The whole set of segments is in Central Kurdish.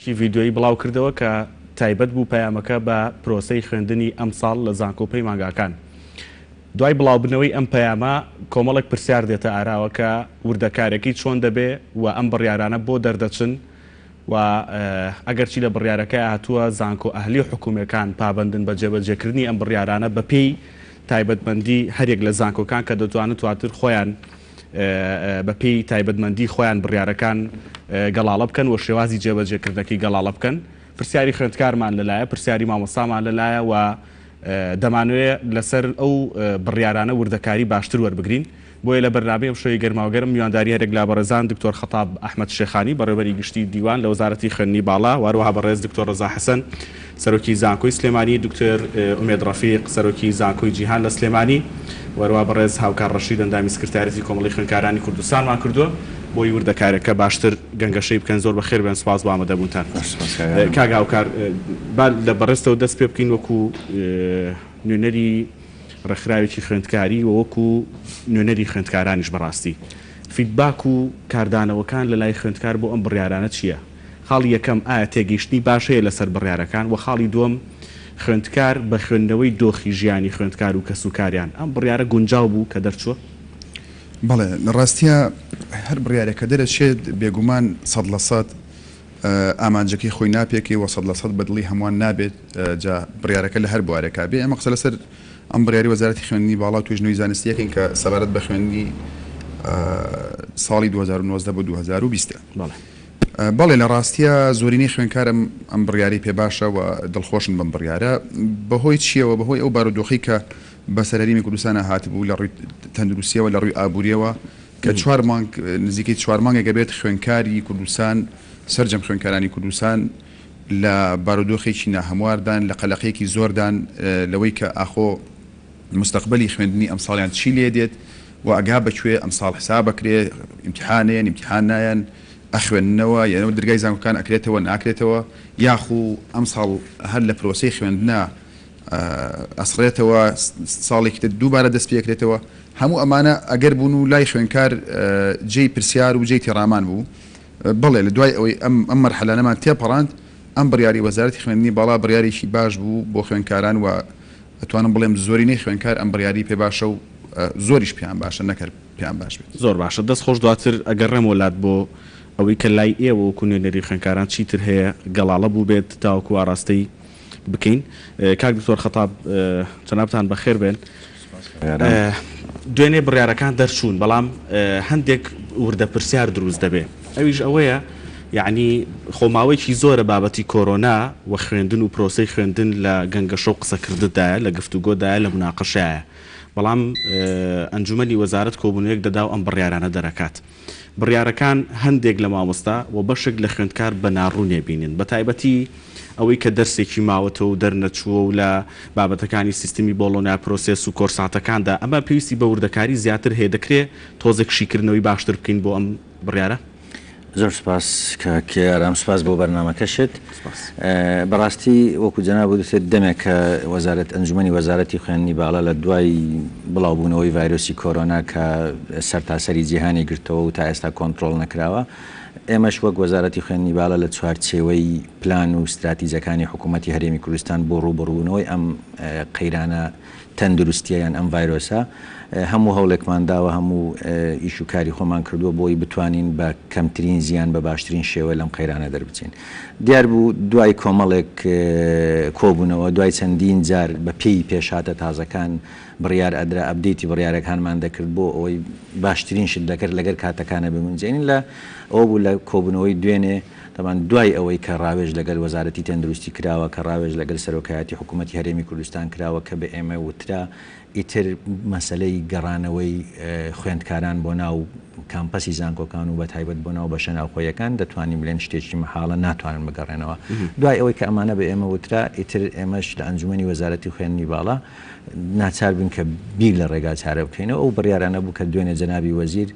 ڤیددیۆی بڵاو کردەوە کە تایبەت بوو پەیامەکە بە پرۆسەی خوێندنی ئەم ساڵ لە زانکۆپەی مانگاکان. دوای بڵاوبنەوەی ئەم پەیامە کۆمەڵێک پرسیار دێتە ئاراوە کە وردەکارێکی چۆن دەبێ و ئەم بڕیارانە بۆ دەردەچن و ئەگەرچی لە بڕیارەکە هاتووە زانکۆ ئەهلی حکوومەکان پابندن بە جێبەجێکردنی ئەم بڕیارانە بە پێی تایبەتمەندی هەرێک لە زانکۆکان کە دەتوانێت تواتر خۆیان بە پێی تایبەتمەندی خۆیان بڕیارەکان گەڵاڵە بکەن و شێوازی جێبەجێکردنەکەی گەڵاڵە بکەن. پرسیاری خوێندکارمان لەلایە، پرسیاری مامۆستامان لەلایە و دەمانوێت لەسەر ئەو بڕیارانە وردەکاری باشتر وەربگرین. بۆیە لە بەرنامەی ئەم شۆی گەرماوگەرم میوانداری هەرێک لا بەڕێزان دکتۆر خەتاب ئەحمەد شێخانی بەڕێوەبەری گشتی دیوان لە وەزارەتی خوێندنی باڵا، واروەها بەڕێز دکتۆر ڕەزا حەسەن سەرۆکی زانکۆی سلێمانی، دکتۆر ئومێد ڕەفیق سەرۆکی زانکۆی جیهان لە سلێمانی، وەروەها بەڕێز هاوکار ڕەشید ئەندامی سکرتارەتی کۆمەڵی خوێندکارانی کوردستانمان کردووە بۆی وردەکارەکە باشتر گەنگەشەی بکەن. زۆر بەخێر بێن، سپاس بۆ ئامادەبوونتان. کاک هاوکار لە بەڕێستەوە دەست پێ بکەین وەکو نوێنەری ڕێکخراوێکی خوێندکاری و وەکو نوێنەری خوێندکارانیش بەڕاستی فیدباک و کاردانەوەکان لە لای خوێندکار بۆ ئەم بڕیارانە چییە؟ خاڵی یەکەم ئایا تێگەیشتنی باشەیە لەسەر بڕیارەکان و خاڵی دووەم خوێندکار بە خوێندنەوەی دۆخی ژیانی خوێندکار و کەسوکاریان ئەم بڕیارە گونجاو بوو کە دەرچووە؟ بەڵێ لەڕاستیە هەر بڕیارێکە دەرەچێت بێگومان 100% ئامانجەکەی خۆی ناپێکی و 100% بەدڵی هەمووان نابێت جا بڕیارەکە لە هەر بوارێکا بێ. ئەمە قسە لەسەر ئەم بڕیاری وەزارەتی خوێندنی باڵا و توێژنەوەی زانستیەکەین کە سەبارەت بە خوێندنی ساڵی 2019 بۆ 2020. بەڵێ لە ڕاستیە زۆرینەی خوێندکارم ئەم بڕیاری پێ باشە و دڵخۆشن بەم بڕیارە. بەهۆی چیەوە؟ بەهۆی ئەو بارودۆخی کە بە سەرەریمی کوردستانە هاتبوو لە ڕووی تەندروستیەوە لە ڕووی ئابووریەوە کە 4 مانگ نزیکەی 4 مانگێک بێت خوێندکاری کوردستان سەرجەم خوێندکارانی کوردستان لە بارودۆخێکی ناهەمواردان لە قەلەقەیەکی زۆردان لەوەی کە ئاخۆ مستەقبەلی خوێندنی ئەم ساڵیان چی لێ دێت و ئەگا بەکوێ ئەم ساڵ حساب بکرێ ئیمتیحانیان ئیمتیحان نایەن ئەخوێندنەوە یانەوە دەرگای زانکۆکان ئەکرێتەوە ناکرێتەوە یاخو ئەم ساڵ هەر لە پرۆسەی خوێندنە ئەسڕێتەوە ساڵێکی تر دووبارە دەست پێکرێتەوە. هەموو ئەمانە ئەگەر بوون و لای خوێندکار جێی پرسیار و جێی تێڕامان بوو. بڵێ لە دوای ئەوەی ئەم مەرحەلانەمان تێپەڕاند ئەم بڕیاری وەزارەتی خوێندنی باڵا بڕیارێکی باش بوو بۆ خوێندکاران و ئەتوانم بڵێم زۆرینەی خوێندکار ئەم بڕیاری پێ باشە و زۆریش پێیان باشە نەکرد پێیان باش بێت. زۆر باشە. دەست خۆش دواتر ئەگەر ڕێمۆلات بۆ ئەوەی کە لای ئێوە وەکو نوێنەری خوێندکاران چیتر هەیە گەڵاڵە بوو بێت تاوەکو ئاڕاستەی بکەین. کاک دکتۆر خەتاب جەنابتان بەخێر بێن. دوێنێ بڕیارەکان دەرچوون بەڵام هەندێک وردەپرسیار دروست دەبێت. ئەویش ئەوەیە یعنی خۆماوەیەکی زۆرە بابەتی کۆرۆنا و خوێندن و پرۆسەی خوێندن لە گەنگەشە و قسەکرددایە لە گفتوگۆدایە لە مناقەشایە، بەڵام ئەنجومەنی وەزارەت کۆبوونەیەک دەدا و ئەم بڕیارانە دەرەکات. بڕیارەکان هەندێک لە مامۆستا و بەشێک لە خوێندکار بە ناڕوونێ بینن، بە تایبەتی ئەوەی کە دەرسێکی ماوەتەوە و دەرنەچووە و لە بابەتەکانی سیستمی بۆڵۆنا پرۆسس و کۆرساتەکاندا ئەمە پێویستی بە وردەکاری زیاتر هەیە دەکرێت تۆزێک شیکردنەوەی باشتر بکەین بۆ ئەم بڕیارە. زۆر سپاس کە ئارام سپاس بۆ بەرنامەکەشت. بەڕاستی وەکو جەناب وتت دەمێک کە وەزارەت ئەنجومەنی وەزارەتی خوێندنی باڵا لە دوای بڵاوبوونەوەی ڤایرۆسی کۆرۆنا کە سەرتاسەری جیهانی گرتەوە و تا ئێستا کۆنتترۆل نەکراوە، ئێمەش وەک وەزارەتی خوێندنی باڵا لە چوارچێوەی پلان و استراتیجەکانی حکوومەتی هەرێمی کوردستان بۆ ڕووبڕوونەوەی ئەم قەیرانە تەندروستیەیان ئەم ڤایرۆسە هەموو هەوڵێکمان داوە، هەموو ئیش و کاری خۆمان کردووە بۆی بتوانین بە کەمترین زیان بە باشترین شێوە لەم قەیرانە دەربچین. دیار بوو دوای کۆمەڵێک کۆبوونەوە دوای چەندین جار بە پێی پێشاتە تازەکان بڕیار ئەدرا ئەبدەیتی بڕیارەکانمان دەکرد بۆ ئەوەی باشترین شت دەکرد لەگەر کاتەکانە بمونجێنین لە ئەوە بوو لە کۆبوونەوەی دوێنێ تەمان دوای ئەوەی کە ڕاوێژ لەگەل وەزارەتی تەندروستی کراوە کە ڕاوێژ لەگەل سەرۆکایەتی حکوومەتی هەرێمی کوردستان کراوە کە بە ئێمە وترا ئیتر مەسلەی گەڕانەوەی خوێندکاران بۆ ناو کامپەسی زانکۆکان و بە تایبەت بۆ ناو بەشە ناوخۆیەکان دەتوانین بڵێن شتێکی مەحاڵە ناتوانن بگەڕێنەوە. دوای ئەوەی کە ئەمانە بە ئێمە وترا ئیتر ئێمەش لە ئەنجومەنی وەزارەتی خوێندنی باڵا ناچار بووین کە بیر لە ڕێگا چارە بکەینەوە. ئەو بڕیارانە بوو کە دوێنێ جەنابی وەزیر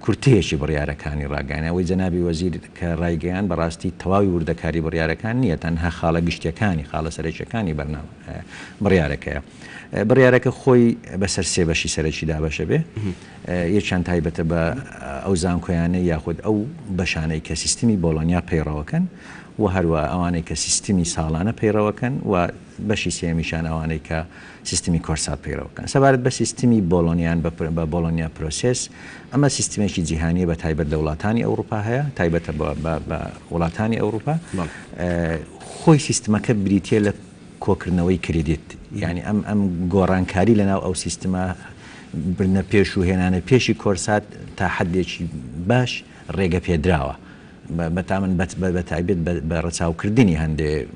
کورتەیەکی بڕیارەکانی ڕاگەیاند. ئەوەی جەنابی وەزیر کە ڕایگەیاند بەڕاستی تەواوی وردەکاری بڕیارەکان نییە، تەنها خاڵە گشتیەکانی خاڵە سەرەکیەکانی بەرنامە بڕیارەکەیە. بڕیارەکە خۆی بەسەر سێ بەشی سەرەکی دابەشە بێ. یەکیان تایبەتە بە ئەو زانکۆیانە یاخود ئەو بەشانەی کە سیستمی بۆڵۆنیا پەیڕەوەکەن و هەروە ئەوانەی کە سیستمی ساڵانە پەیڕەوەکەن و بەشی سێمیشان ئەوانەی کە سیستمی کۆرسات پەیڕەوەکەن. سەبارەت بە سیستمی بۆلۆنیان بە بۆلۆنیا پرۆسس، ئەمە سیستمێکی جیهانیە بە تایبەت لە وڵاتانی ئەوروپا هەیە، تایبەتە بە وڵاتانی ئەوروپا. خۆی سیستمەکە بریتە لە کۆکردنەوەی کردیت، یعنی ئەم گۆڕانکاری لەناو ئەو سیستمە برنە پێش و هێنانە پێشی کۆرسات تا حدێکی باش ڕێگە پێدراوە بەتامن بە تایبێت بە ڕەچاوکردنی هەندێک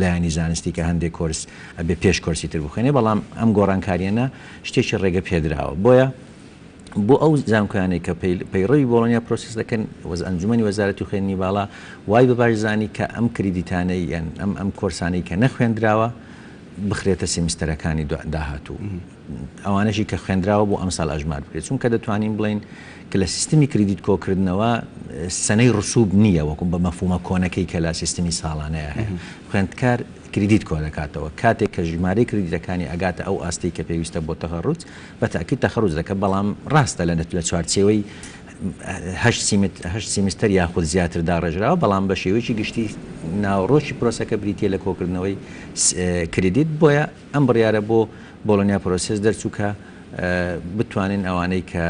لایانی زانستی کە هەندێک کۆرس ئەبێ پێش کۆرسی تر بخوێنێ، بەڵام ئەم گۆڕانکاریانە شتێکی ڕێگە پێدراوە. بۆیە بۆ ئەو زانکۆیانەی کە پەیڕەوی بۆڵۆنیا پرۆسس دەکەن ئەنجومەنی وەزارەتی خوێندنی باڵا وای بە باشزانی کە ئەم کریدیتانەی یان ئەم کۆرسانەی کە نەخوێندراوە بخرێتە سیمستەرەکانی داهاتوو. ئەوانەشی کە خوێندراوە بۆ ئەم ساڵ ئەژمار بکرێت، چونکە دەتوانین بڵین کە لە سیستمی کریدیت کۆکردنەوە سنەی ڕسوب نییە وەکو بە مەفهومە کۆنەکەی کە لە سیستمی ساڵانەیە هەیە. خوێندکار کریدیت کۆ دەکاتەوە کاتێک کە ژمارەی کریدیتەکانی ئەگاتە ئەو ئاستی کە پێویستە بۆ تەخەڕوج بەتاکید تەخەڕوج دەکە، بەڵام ڕاستە لە چوارچێوەی 8 سیمستەر یاخود زیاتر داڕێژراوە، بەڵام بە شێوەیەکی گشتی ناوڕۆژی پرۆسەکە بریتە لە کۆکردنەوەی کریدیت. بۆیە ئەم بڕیارە بۆ بۆلۆنیا پرۆسس دەرچووکە بتوانین ئەوانەی کە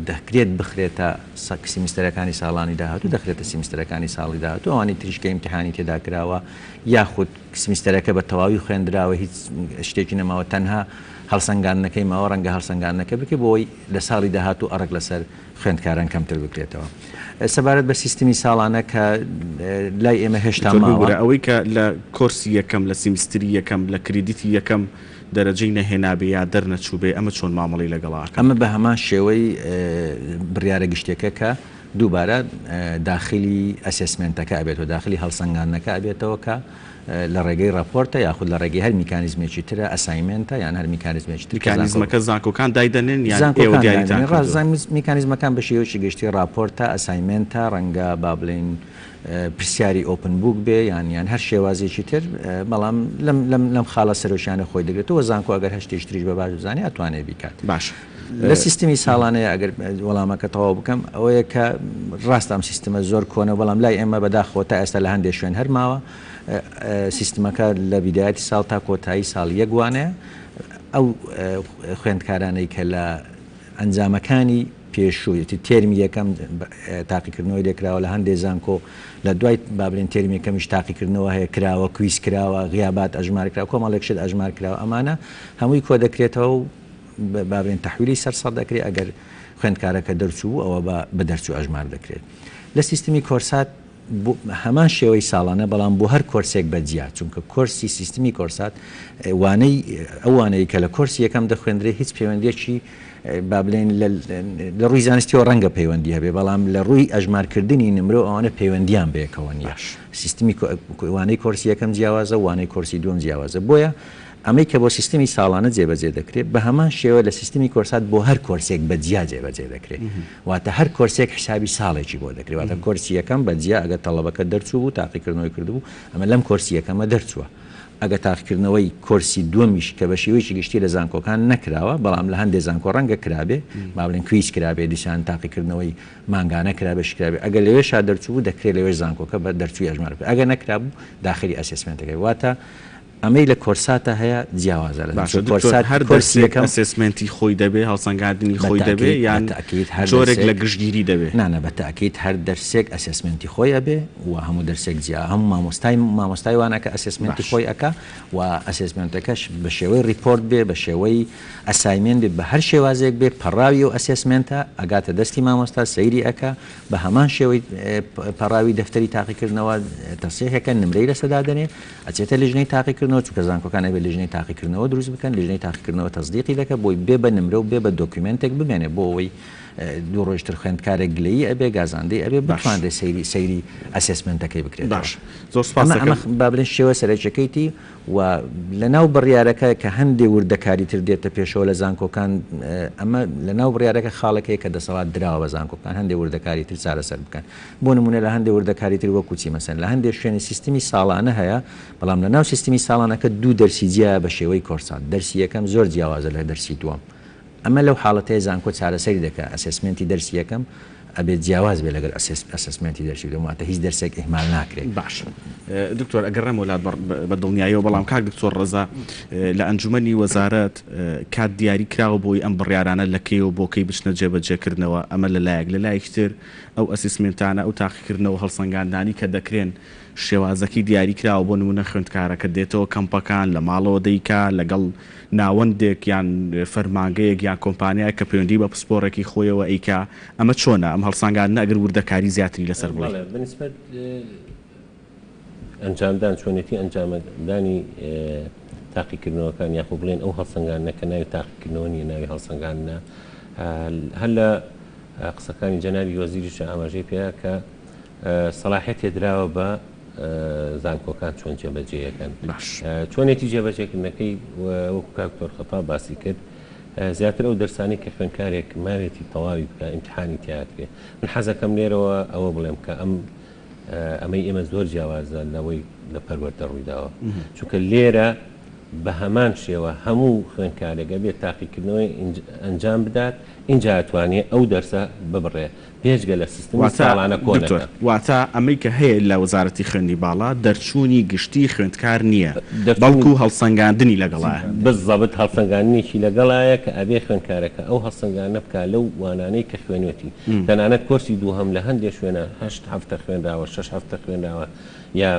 دەکرێت بخرێتە سیمستەرەکانی ساڵانی داهاتوو دەخرێتە سیمستەرەکانی ساڵی داهاتوو، ئەوانی تریشکە ئیمتیحانی تێدا کراوە یاخود سیمستەرەکە بە تەواوی خوێندراوە هیچ شتێکی نەماوە، تەنها هەڵسەنگاندنەکەی ماوە ڕەنگە هەڵسەنگاندنەکە بکە بۆی لە ساڵی داهاتوو ئەڕێک لەسەر خوێندکاران کەمتر بکرێتەوە. سەبارەت بە سیستمی ساڵانە کە لای ئێمە هێشتا ماوە، ئەوەی کە لە کۆرسی یەکەم لە سیمستری یەکەم لە کریدیتی یەکەم دەرەجەی نەهێنابێ یا دەرنەچووبێ، ئەمە چۆن مامەڵی لەگەڵاکە؟ ئەمە بە هەمان شێوەی بڕیارە گشتێکە کە دووبارە داخلی ئەسسمنتەکە ئەبێتەوە، داخلی هەڵسەنگاندنەکە ئەبێتەوە کە لە ڕێگەی راپۆرتە یاخود لە ڕێگەی هەر میکانیزمێکی ترە ئەسایمنتە یان هەر میکانیزمێکی تر میکانیزمەکە زانکۆکان دایدەنێن یان ئێوە دیاریتان میکانیزمەکان بە شێوەیەکی گشتی راپۆرتە ئەسایمنتە ڕەنگە با بڵێن پرسیاری ئۆپن بوک بێ یان هەر شێوازێکی تر، بەڵام لەم خاڵە سەرۆشیانە خۆی دەگرێتەوە زانکۆ ئەگەر هەشتێش تریش بە باش بزانێ ئەتوانێت بیکات. باش لە سیستمی ساڵانەیە ئەگەر وەڵامەکە تەواو بکەم ئەوەیە کە ڕاستە ئەم سیستمە زۆر کۆنە، بەڵام لای ئێمە بەداخەوە تا ئێستا لە هەندێک شوێن هەرماوە سیستمەکە لە بیدایەتی ساڵ تا کۆتایی ساڵ یەکوانەیە. ئەو خوێندکارانەی کە لە ئەنجامەکانی پێشوویەتی تێرمی یەکەم تاقیکردنەوەی لێکراوە لە هەندێک زانکۆ لە دوای بابلێن تێرمی یەکەمیش تاقیکردنەوە هەیە کراوە، کویس کراوە، غیابات ئەژمار کراوە، کۆمەڵێک شت ئەژمار کراوە، ئەمانە هەمووی کۆ دەکرێتەوە و بابلێن تەحویلی سەر دەکرێت ئەگەر خوێندکارەکە دەرچوو ئەوە بە دەرچوو ئەژمار دەکرێت. لە سیستمی کۆرسات هەمان شێوەی ساڵانە، بەڵام بۆ هەر کۆرسێک بەجیا، چونکە کۆرسی سیستمی کۆرسات ئەوانەی کە لە کۆرسی یەکەم دەخوێندرێت هیچ پەیوەندیەکی با بڵێن لە ڕووی زانستیەوە ڕەنگە پەیوەندی هەبێ، بەڵام لە ڕووی ئەژمارکردنی نمرۆ ئەوانە پەیوەندیان بەیەکەوە نیە. سیستمی وانەی کۆرسی یەکەم جیاوازە، وانەی کۆرسی دووەم جیاوازە. بۆیە ئەمەی کە بۆ سیستمی ساڵانە جێبەجێ دەکرێت بە هەمان شێوە لە سیستمی کۆرسات بۆ هەر کۆرسێک بەجیا جێبەجێ دەکرێت، واتە هەر کۆرسێک حسابی ساڵێکی بۆ دەکرێت، واتە کۆرسی یەکەم بەجیا ئەگە تەڵەبەکە دەرچوو بوو تاقیکردنەوەی کردبوو ئەمە لەم کۆرسی یەکەمە دەرچووە. ئەگە تاقیکردنەوەی کۆرسی دووەمیش کە بە شێوەیەکی گشتی لە زانکۆکان نەکراوە، بەڵام لە هەندێک زانکۆ ڕەنگە کرابێ، با بڵێن کویس کرابێ، دیسان تاقیکردنەوەی مانگانە کرابێ کرابێ، ئەگەر لەوێشا دەرچوو دەکرێت لەوێش زانکۆکە بە دەرچووی ئەژمار بکرێت، ئەگەر نەکرابوو داخلی ئەسسمنتەکەی. واتە ئەمەی لە کۆرساتە هەیە جیاوازە، لە کۆرسات هەر کۆرسێکەم ئەسسمنتی خۆی دەبێ، هەڵسەنگاندنی خۆی دەبێ، یان جۆرێک لە گشتگیری دەبێ؟ نانە بە تاکید هەر دەرسێک ئەسسمنتی خۆی ئەبێ و هەموو دەرسێک جیا هەموو مامۆستای وانەکە ئەسسمنتی خۆی ئەکا و ئەسسمنتەکەش بە شێوەی ریپۆرت بێ، بە شێوەی ئەسایمنت بێ، بە هەر شێوازێک بێ پەڕاوی و ئەسسمنتە ئەگاتە دەستی مامۆستا سەیری ئەکا، بە هەمان شێوەی پەڕاوی دەفتەری تاقیکردنەوە تەسیحەکە نمرەی لەسەدادەنێ ئەچێتە لیژنەی تاقیکردنەوە، چونکە زانکۆکان ئەبێ لیژنەی تاقیکردنەوە دروست بکەن، لیژنەی تاقیکردنەوە تەصدیقی دەکە بۆی بێ بە نمرە و بێ بە دۆکیومنتێک بمێنێ بۆ ئەوەی دوو ڕۆژتر خوێندکارێک گلەیی ئەبێ گازاندەی ئەبێ بتوانێت سەیری ئەسسمنتەکەی بکرێت. باش، زۆر سپاس. ئەمە با بڵێن شێوە سەرەکیەکەیتی و لەناو بڕیارەکە کە هەندێک وردەکاری تر دێتە پێشەوە لە زانکۆکان، ئەمە لەناو بڕیارەکە خاڵەکەی کە دەسەڵات دراوە بە زانکۆکان هەندێک وردەکاری تر چارەسەر بکەن. بۆ نمونە لە هەندێک وردەکاری تر وەکو چی مەسەن لە هەندێک شوێنی سیستمی ساڵانە هەیە، بەڵام لەناو سیستمی ساڵانەکە دوو دەرسی جیا بە شێوەی کۆرسات، دەرسی یەکەم زۆر جیاوازە لە دەرسی دووەم. ئەمە لەو حاڵەتەیە زانکۆ چارەسەری دەکات ئەسسمنتی دەرسی یەکەم ئەبێت جیاواز بێ لەگەر ئەسسمنتی دەرچی لەماتە هیچ دەرسێک ئیهمال ناکرێت. باش دکتۆر ئەگەڕێم وڵات بە دڵنیاییەوە بەڵام کاک دکتۆر ڕەزا لە ئەنجومەنی وەزارەت کات دیاری کراوە بۆی ئەم بڕیارانە لەکەیەوە بۆکەی بچنە جێبەجێکردنەوە ئەمە لەلایەکتر ئەو ئەسیسمنتانە ئەو تاقیکردنەوە هەڵسەنگاندانی کە دەکرێن شێوازەکی دیاری کراوە بۆ نمونە خوێندکارەکە دێتەوە کەمپەکان لە ماڵەوە دەیکا لەگەڵ ناوەندێک یان فەرمانگەیەک یان کۆمپانیای کە پەیوەندی بە پسپۆڕێکی خۆیەوە ئەیکا ئەمە چۆنە ئەم هەڵسەنگاندنە ئەگەر وردەکاری زیاتری لەسەر بڵێ بنسبەت ئەنجامدان چۆنێتی ئەنجامدانی تاقیکردنەوەکان یاخۆ بڵێن ئەو هەڵسەنگاندنە کە ناوی تاقیکردنەوە نیە ناوی هەڵسەنگاندنە هەر لە قسەکانی جەنابی وەزیریش ئاماژەی پێەیە کە سەلاحیەتێ دراوە بە زانکۆکان چۆن جێبەجێیەکەن چۆنێتی جێبەجێکردنەکەی وەکو کاکتۆر خەتا باسی کرد زیاتر ئەو دەرسانی کە خوێندکارێک ماوێتی تەواوی بکە ئیمتحانی تیاکرێ من حەزەکەم لێرەوە ئەوە بڵێم کە ئەمەی ئێمە زۆر جیاوازە لەوەی لە پەروەردە ڕوویداوە چونکە لێرە بە هەمان شێوە هەموو خوێندکارێکە بێت تاقیکردنەوەی ئەنجام بدات اینجا ئەتوانێت ئەو دەرسە ببڕێ پێشگە لە سیستمی ساڵانە کۆنەکە. واتە ئەمەی کە هەیە لە وەزارەتی خوێندنی باڵا دەرچوونی گشتی خوێندکار نییە بەڵکو هەڵسەنگاندنی لەگەڵایە بزەبت هەڵسەنگاندنیشی لەگەڵایە کە ئەبێ خوێندکارەکە ئەو هەڵسەنگانە بکە لەو وانانەی کە خوێنوێتی تەنانەت کۆرسی دووهەم لە هەندێک شوێنە 8 هەفتە خوێنراوە 6 هەفتە خوێنراوە یا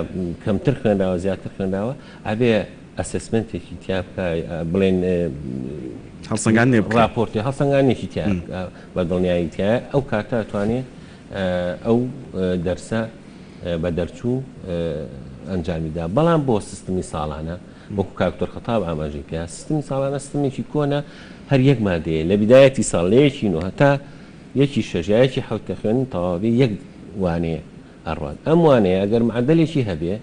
کەمتر خوێنراوە زیاتر خوێنراوە ئەبێ ئەسسمنتێکی تیا بکە بڵێن هەڵسەنگاندنی راپۆرتی هەڵسەنگانێکی تیا بە دڵنیایی تایە ئەو کاتە ئەتوانێت ئەو دەرسە بە دەرچوو ئەنجامیدا بەڵام بۆ سیستمی ساڵانە وەکو کاکتۆر خەتاب ئاماژەی پێ سیستمی ساڵانە سیستمێکی کۆنە هەر یەک مادەیە لە بیدایەتی ساڵ لە یەکی نۆ هەتا یەکی شەژایەکی حوتە خوێن تەواوی یەک وانەیە ئەڕوان ئەم وانەیە ئەگەر معدەلێکی هەبێ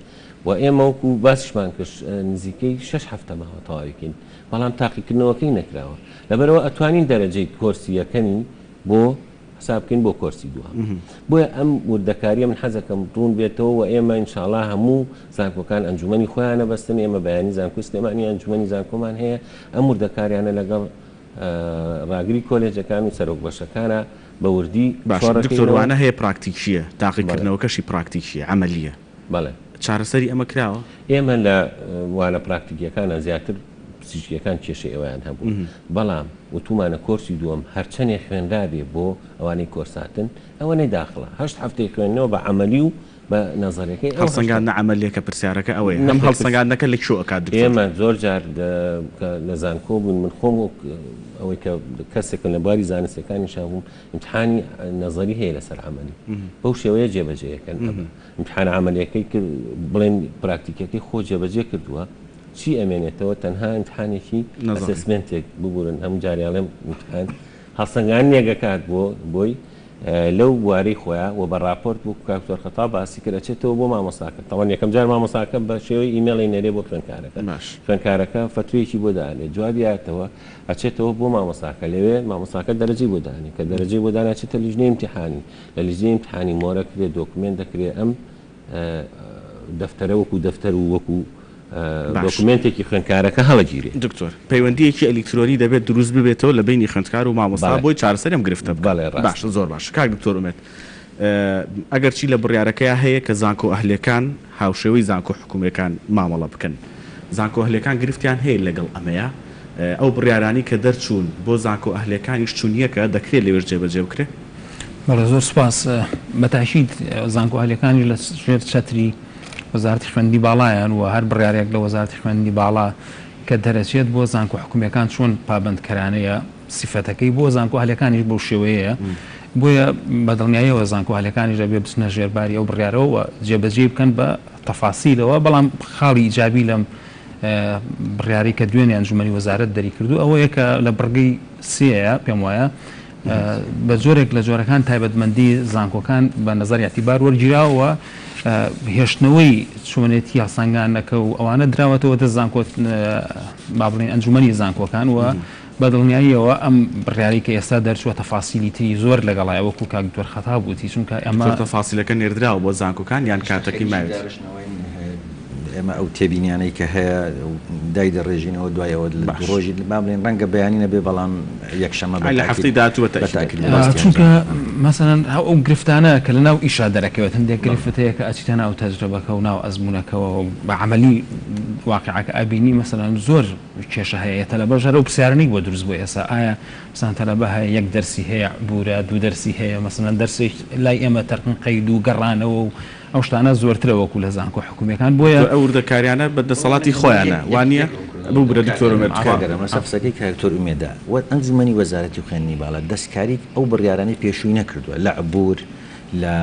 و ئێمە وەکو باسیشمان کرد نزیکەی 6 هەفتە ماوە تەواویکەین بەڵام تاقیکردنەوەکەی نەکراوە لەبەرەوە ئەتوانین دەرەجەی کۆرسیەکەنی بۆ حساب بکەین بۆ کۆرسی دووەم بۆیە ئەم وردەکاریە من حەزەکەم ڕوون بێتەوە و ئێمە ئینشاڵڵا هەموو زانکۆکان ئەنجومەنی خۆیانە بەستن ئێمە بەیانی زانکۆ سلێمانی ئەنجومەنی زانکۆمان هەیە ئەم وردەکاریانە لەگەڵ ڕاگری کۆلێجەکان و سەرۆک بەشەکانە بە وردی دکتۆروانە هەیە پراکتیکیە تاقیکردنەوەکەشی پراکتیکیە عملیە بەڵێ چارەسەری ئەمە کراوە ئێمە لە وانە پراکتیکیەکانە زیاتر پزیشکیەکان کێشەی ئەویان هەبوو بەڵام وتومانە کۆرسی دووەم هەرچەندێک خوێندابێ بۆ ئەوانەی کۆرساتن ئەوە نەداخڵە 8 هەفتەی خوێندنەوە بە عملی و بە نەزەرەکەی هەڵسەنگاندنە عملیەکە پرسیارەکە ئەوەیە ئەم هەڵسەنگاندنەکە لە شو ئەکات ئێمە زۆر جار لە زانکۆ بوون من خۆم ئەوەی کە کەسێکن لە بواری زانستەکانی شابووم ئیمتحانی نەزەری هەیە لەسەر عملی بەو شێوەیە جێبەجێیەکەن ئیمتحان عملیەکەی کرد بڵێن پراکتیکەکەی خۆ جێبەجێ کردووە چی ئەمێنێتەوە تەنها ئیمتحانێکی ئەسسمنتێک ببورن هەموو جاریاڵێم ئیمتحان هەڵسەنگان نێگەکات بۆی لەو وارەی خۆیان و بە راپۆرت بۆ کاکتۆر خەتا باسی کرد ئەچێتەوە بۆ مامۆستاکە تەوان یەکەم جار مامۆستاکە بە شێوەی ئیمێڵی نەرێ بۆ خوێندکارەکە فتوویەکی بۆ دانێت جوابیاتەوە ئەچێتەوە بۆ مامۆستاکە لەوێ مامۆستاکە دەرەجەی بۆ دانێ کە دەرەجەی بۆ داناچێتە لیژنەی ئیمتحانی لە لیژنەی ئیمتحانی مۆرە کرێت دۆکمنت دەکرێت ئەم دەفتەرە وەکو دەفتەر و وەکو دۆکومنتێکی خوێندکارەکە هەڵەگیری دکتۆر پەیوەندیەکی ئەلکترۆنی دەبێت دروست ببێتەوە لە بینی خوێندکار و مامۆستا بۆی چارەسەرم گرفتە باش زۆر باش کاک دکتۆر ئومێد ئەگەر چی لە بڕیارەکەی هەیە کە زانکۆ ئەهلەکان هاوشێوەی زانکۆ حکوومەکان مامەڵە بکەن زانکۆ ئەهلەکان گرفتیان هەیە لەگەڵ ئەمەیە ئەو بڕیارانی کە دەرچوون بۆ زانکۆ ئەهلەکانیش چوونیەکە دەکرێت لێوێ جێبەجێ بکرێت بەڵێ زۆر سپاس بەتاشید زانکۆ ئەهلەکانی لە ژێر چەتری وەزارەتی خوێندنی باڵایان و هەر بڕیارێک لە وەزارەتی خوێندنی باڵا کە دەرەچێت بۆ زانکۆ حکوومەکان چۆن پابندکەرانەیە سیفەتەکەی بۆ زانکۆ ئەهلەکانیش بەو شێوەیە بۆیە بەدڵنیاییەوە زانکۆ ئەهلەکانیش دەبێ بچنە ژێرباری ئەو بڕیارەوە جێبەجێ بکەن بە تەفاسیلەوە بەڵام خاڵی ئیجابی لەم بڕیاری کە دوێنێ ئەنجومەنی وەزارەت دەری کردو ئەوەیە کە لە بڕگەی سێیە پێم وایە بە جۆرێک لە جۆرەکان تایبەتمەندی زانکۆکان بە نەزەر یاتیبار وەرگیراوە هێشتنەوەی چۆنێتی هەڵسەنگانەکە و ئەوانە دراوەتەوە دە زانکۆ با بڵێن ئەنجومەنی زانکۆکان و بەدڵنیاییەوە ئەم بڕیاری کە ئێستا دەرچووە تەفاسیلی تری زۆر لەگەڵای وەکو کاک دکتۆر خەتا بووتی چونکە ئەمە تەفاسیلەکە نێردراوە بۆ زانکۆکان یان کاتەکەی ماوێت ئێمە ئەو تێبینیانەی کە هەیە دای دەڕێژینەوە دوایەوە لە ڕۆژی با بڵێن ڕەنگە بەیانی نەبێ بەڵام یەکشەمە لە هەفتەی داهاتووە چونکە مەسەن ئەو گرفتانە کە لە ناو ئیشا دەرەکەوێت هەندێک گرفت هەیە کە ئەچیتە ناو تەجربەکە و ناو ئەزمونونەکەەوە بە عملی واقعەکە ئابینی مەسەن زۆر کێشە هەیە تەلە بەژەرە و پرسیارنی بۆ دروست بۆ ئێسا ئایا مثلا تەلەبە هەیە یەک دەرسی هەیە بورە دوو دەرسی هەیە مەسەن دەرسێک لای ئێمە تەرقن قەید و گەڕانەوە و ئەو شتانە زۆرترە وەکو لە زانکۆ حکوومیەکان بۆیە ئەو وردەکاریانە بەدەسەڵاتی خۆیانە وانە بوو برە دکتۆرمەگەرم سەفسەکەی کاکتۆر ئومێدا و ئەنجومەنی وەزارەتی و خوێندنی باڵا دەستکاری ئەو بڕیارانەی پێشووی نەکردووە لە عبور لە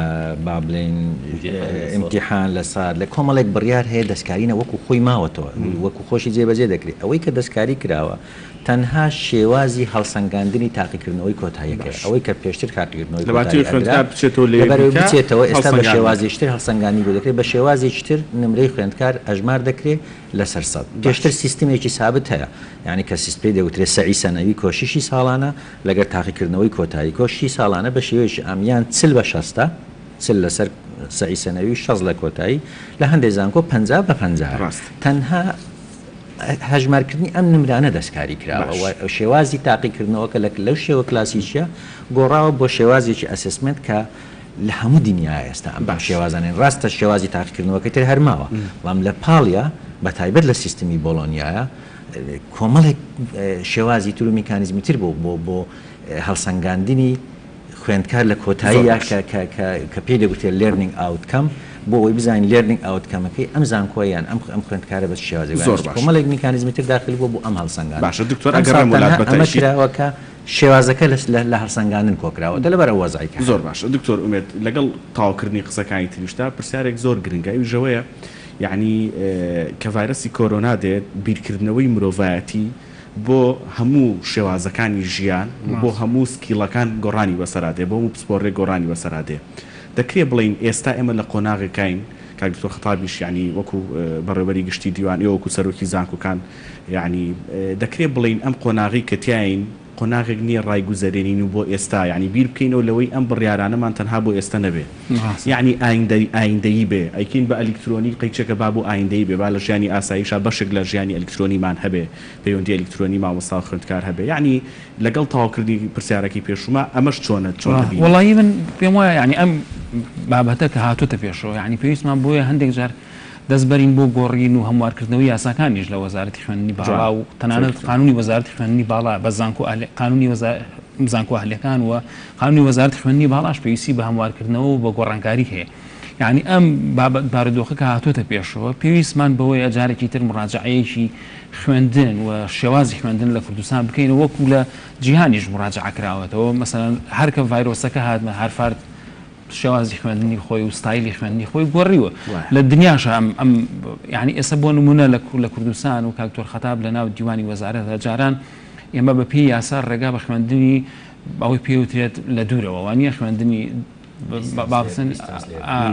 با بڵێن ئیمتیحان لە سار لە کۆمەڵێک بڕیار هەیە دەستکارینە وەکو خۆی ماوەتەوە وەکو خۆشی جێبەجێ دەکرێت ئەوەی کە دەستکاری کراوە تەنها شێوازی هەڵسەنگاندنی تاقیکردنەوەی کۆتاییەکە ئەوەی کە پێشتر تاقیکردنەوەی بچێتەوە ئێستا بە شێوازیشتر هەڵسەنگانی بۆ دەکرێت بە شێوازیشتر نمرەی خوێندکار ئەژمار دەکرێت لەسەر سەد پێشتر سیستمێکی سابت هەیە یعنی کە سیستمی دەوترێت سەعی سەنەوی کۆشیشی ساڵانە لەگەر تاقیکردنەوەی کۆتایی کۆشی ساڵانە بە شێوەیەکی ئامیان 40/60 لەسەر سەعی سەنەوی 60 لە کۆتایی لە هەندێک زانکۆ 50/50 تەنها هەژمارکردنی ئەم نمرانە دەستکاری کراوە شێوازی تاقیکردنەوە کە لەو شێوە کلاسیشە گۆڕاوە بۆ شێوازێکی ئەسسمنت کە لە هەموو دنیای ئێستا ئەم شێوازانێن ڕاستە شێوازی تاقیکردنەوەکە تر هەرماوە بەڵام لە پاڵیا بە تایبەت لە سیستمی بۆلۆنیایە کۆمەڵێک شێوازی تر و میکانیزمی تر بۆ هەڵسەنگاندنی خوێندکار لە کۆتاییە کە پێی دەگوتێت لێرنینگ ئاوتکەم بۆ ئەوەی بزانین لێرنینگ ئاوتکەمەکەی ئەم زانکۆیان ئەم خوێندکارە بە شێوازی کۆمەڵێک میکانیزمی تر داخل بووە بۆ ئەم هەڵسەنگان باشە دکتۆر ئەگەڕێم وڵات بەتایشیراوەکە شێوازەکە لە هەڵسەنگاندن کۆکراوە دەلەبەرە وەزایکە زۆر باشە دکتۆر ئومێد لەگەڵ تاواکردنی قسەکانی تریشتا پرسیارێک زۆر گرنگە ژەوەیە یعنی کە ڤایرەسی کۆرۆنا دێت بیرکردنەوەی مرۆڤایەتی بۆ هەموو شێوازەکانی ژیان بۆ هەموو سکیڵەکان گۆڕانی بەسەرادێ بۆ هەموو پسپۆڕێک گۆڕانی بەسەرادێ دەکرێت بڵین ئێستا ئێمە لە قۆناغەکەین کاکتۆر خەتابیش ینی وەکو بەڕێوەبەری گشتی دیوان وەکو سەرۆکی زانکۆکان یعنی دەکرێت بڵین ئەم قۆناغی کە تیاین قۆناغێک نییە ڕایگوزەرێنین و بۆ ئێستا ینی بیر بکەینەوە لەوەی ئەم بڕیارانەمان تەنها بۆ ئێستا نەبێ یعنی ئایندەیی بێ ئەیکین بە ئەلکترۆنی قەیچەکە با بۆ ئایندەی بێ با لە ژیانی ئاساییشە بەشێک لە ژیانی ئەلکترۆنیمان هەبێ پەیوەندی ئەلکترۆنی مامۆستا خوێندکار هەبێ یعنی لەگەڵ تاواکردنی پرسیارەکەی پێشوما ئەمەش چۆنە وڵی من پێم وایە ینی ئەم بابەتە کە هاتوتە پێشەوە ینی پێویستمان بۆیە هەندێک جار دەستبەرین بۆ گۆڕین و هەموارکردنەوەی یاساکانیش لە وەزارەتی خوێندنی باڵا و تەنانەت قانونی وەزارەتی خوێندنی باڵا بە قانونی زانکۆ ئەهلیەکان و قانونی وەزارەتی خوێندنی باڵاش پێویستی بە هەموارکردنەوە و بە گۆڕانکاری هەیە یعنی ئەم بابەت بارودۆخە کە هاتوتە پێشەوە پێویستمان بەوەی جارێکی تر مڕاجعەیەکی خوێندن و شێوازی خوێندن لە کوردستان بکەین وەکو لە جیهانیش مڕاجعە کراوەتەوە مەسەڵەن هەرکە ڤایرۆسەکە هاتمە هەرفارد شێوازی خوێندنی خۆی و ستایلی خوێندنی خۆی گۆڕیوە لە دنیاش ئەم یعنی ئێستا بۆ نمونە لە کوردستان و کاکتۆر خەتاب لە ناو دیوانی وەزارەتە جاران ئێمە بە پێی یاسا ڕێگا بە خوێندنی ئەوەی پێوترێت لە دوورەوە وانە خوێندنی بابسن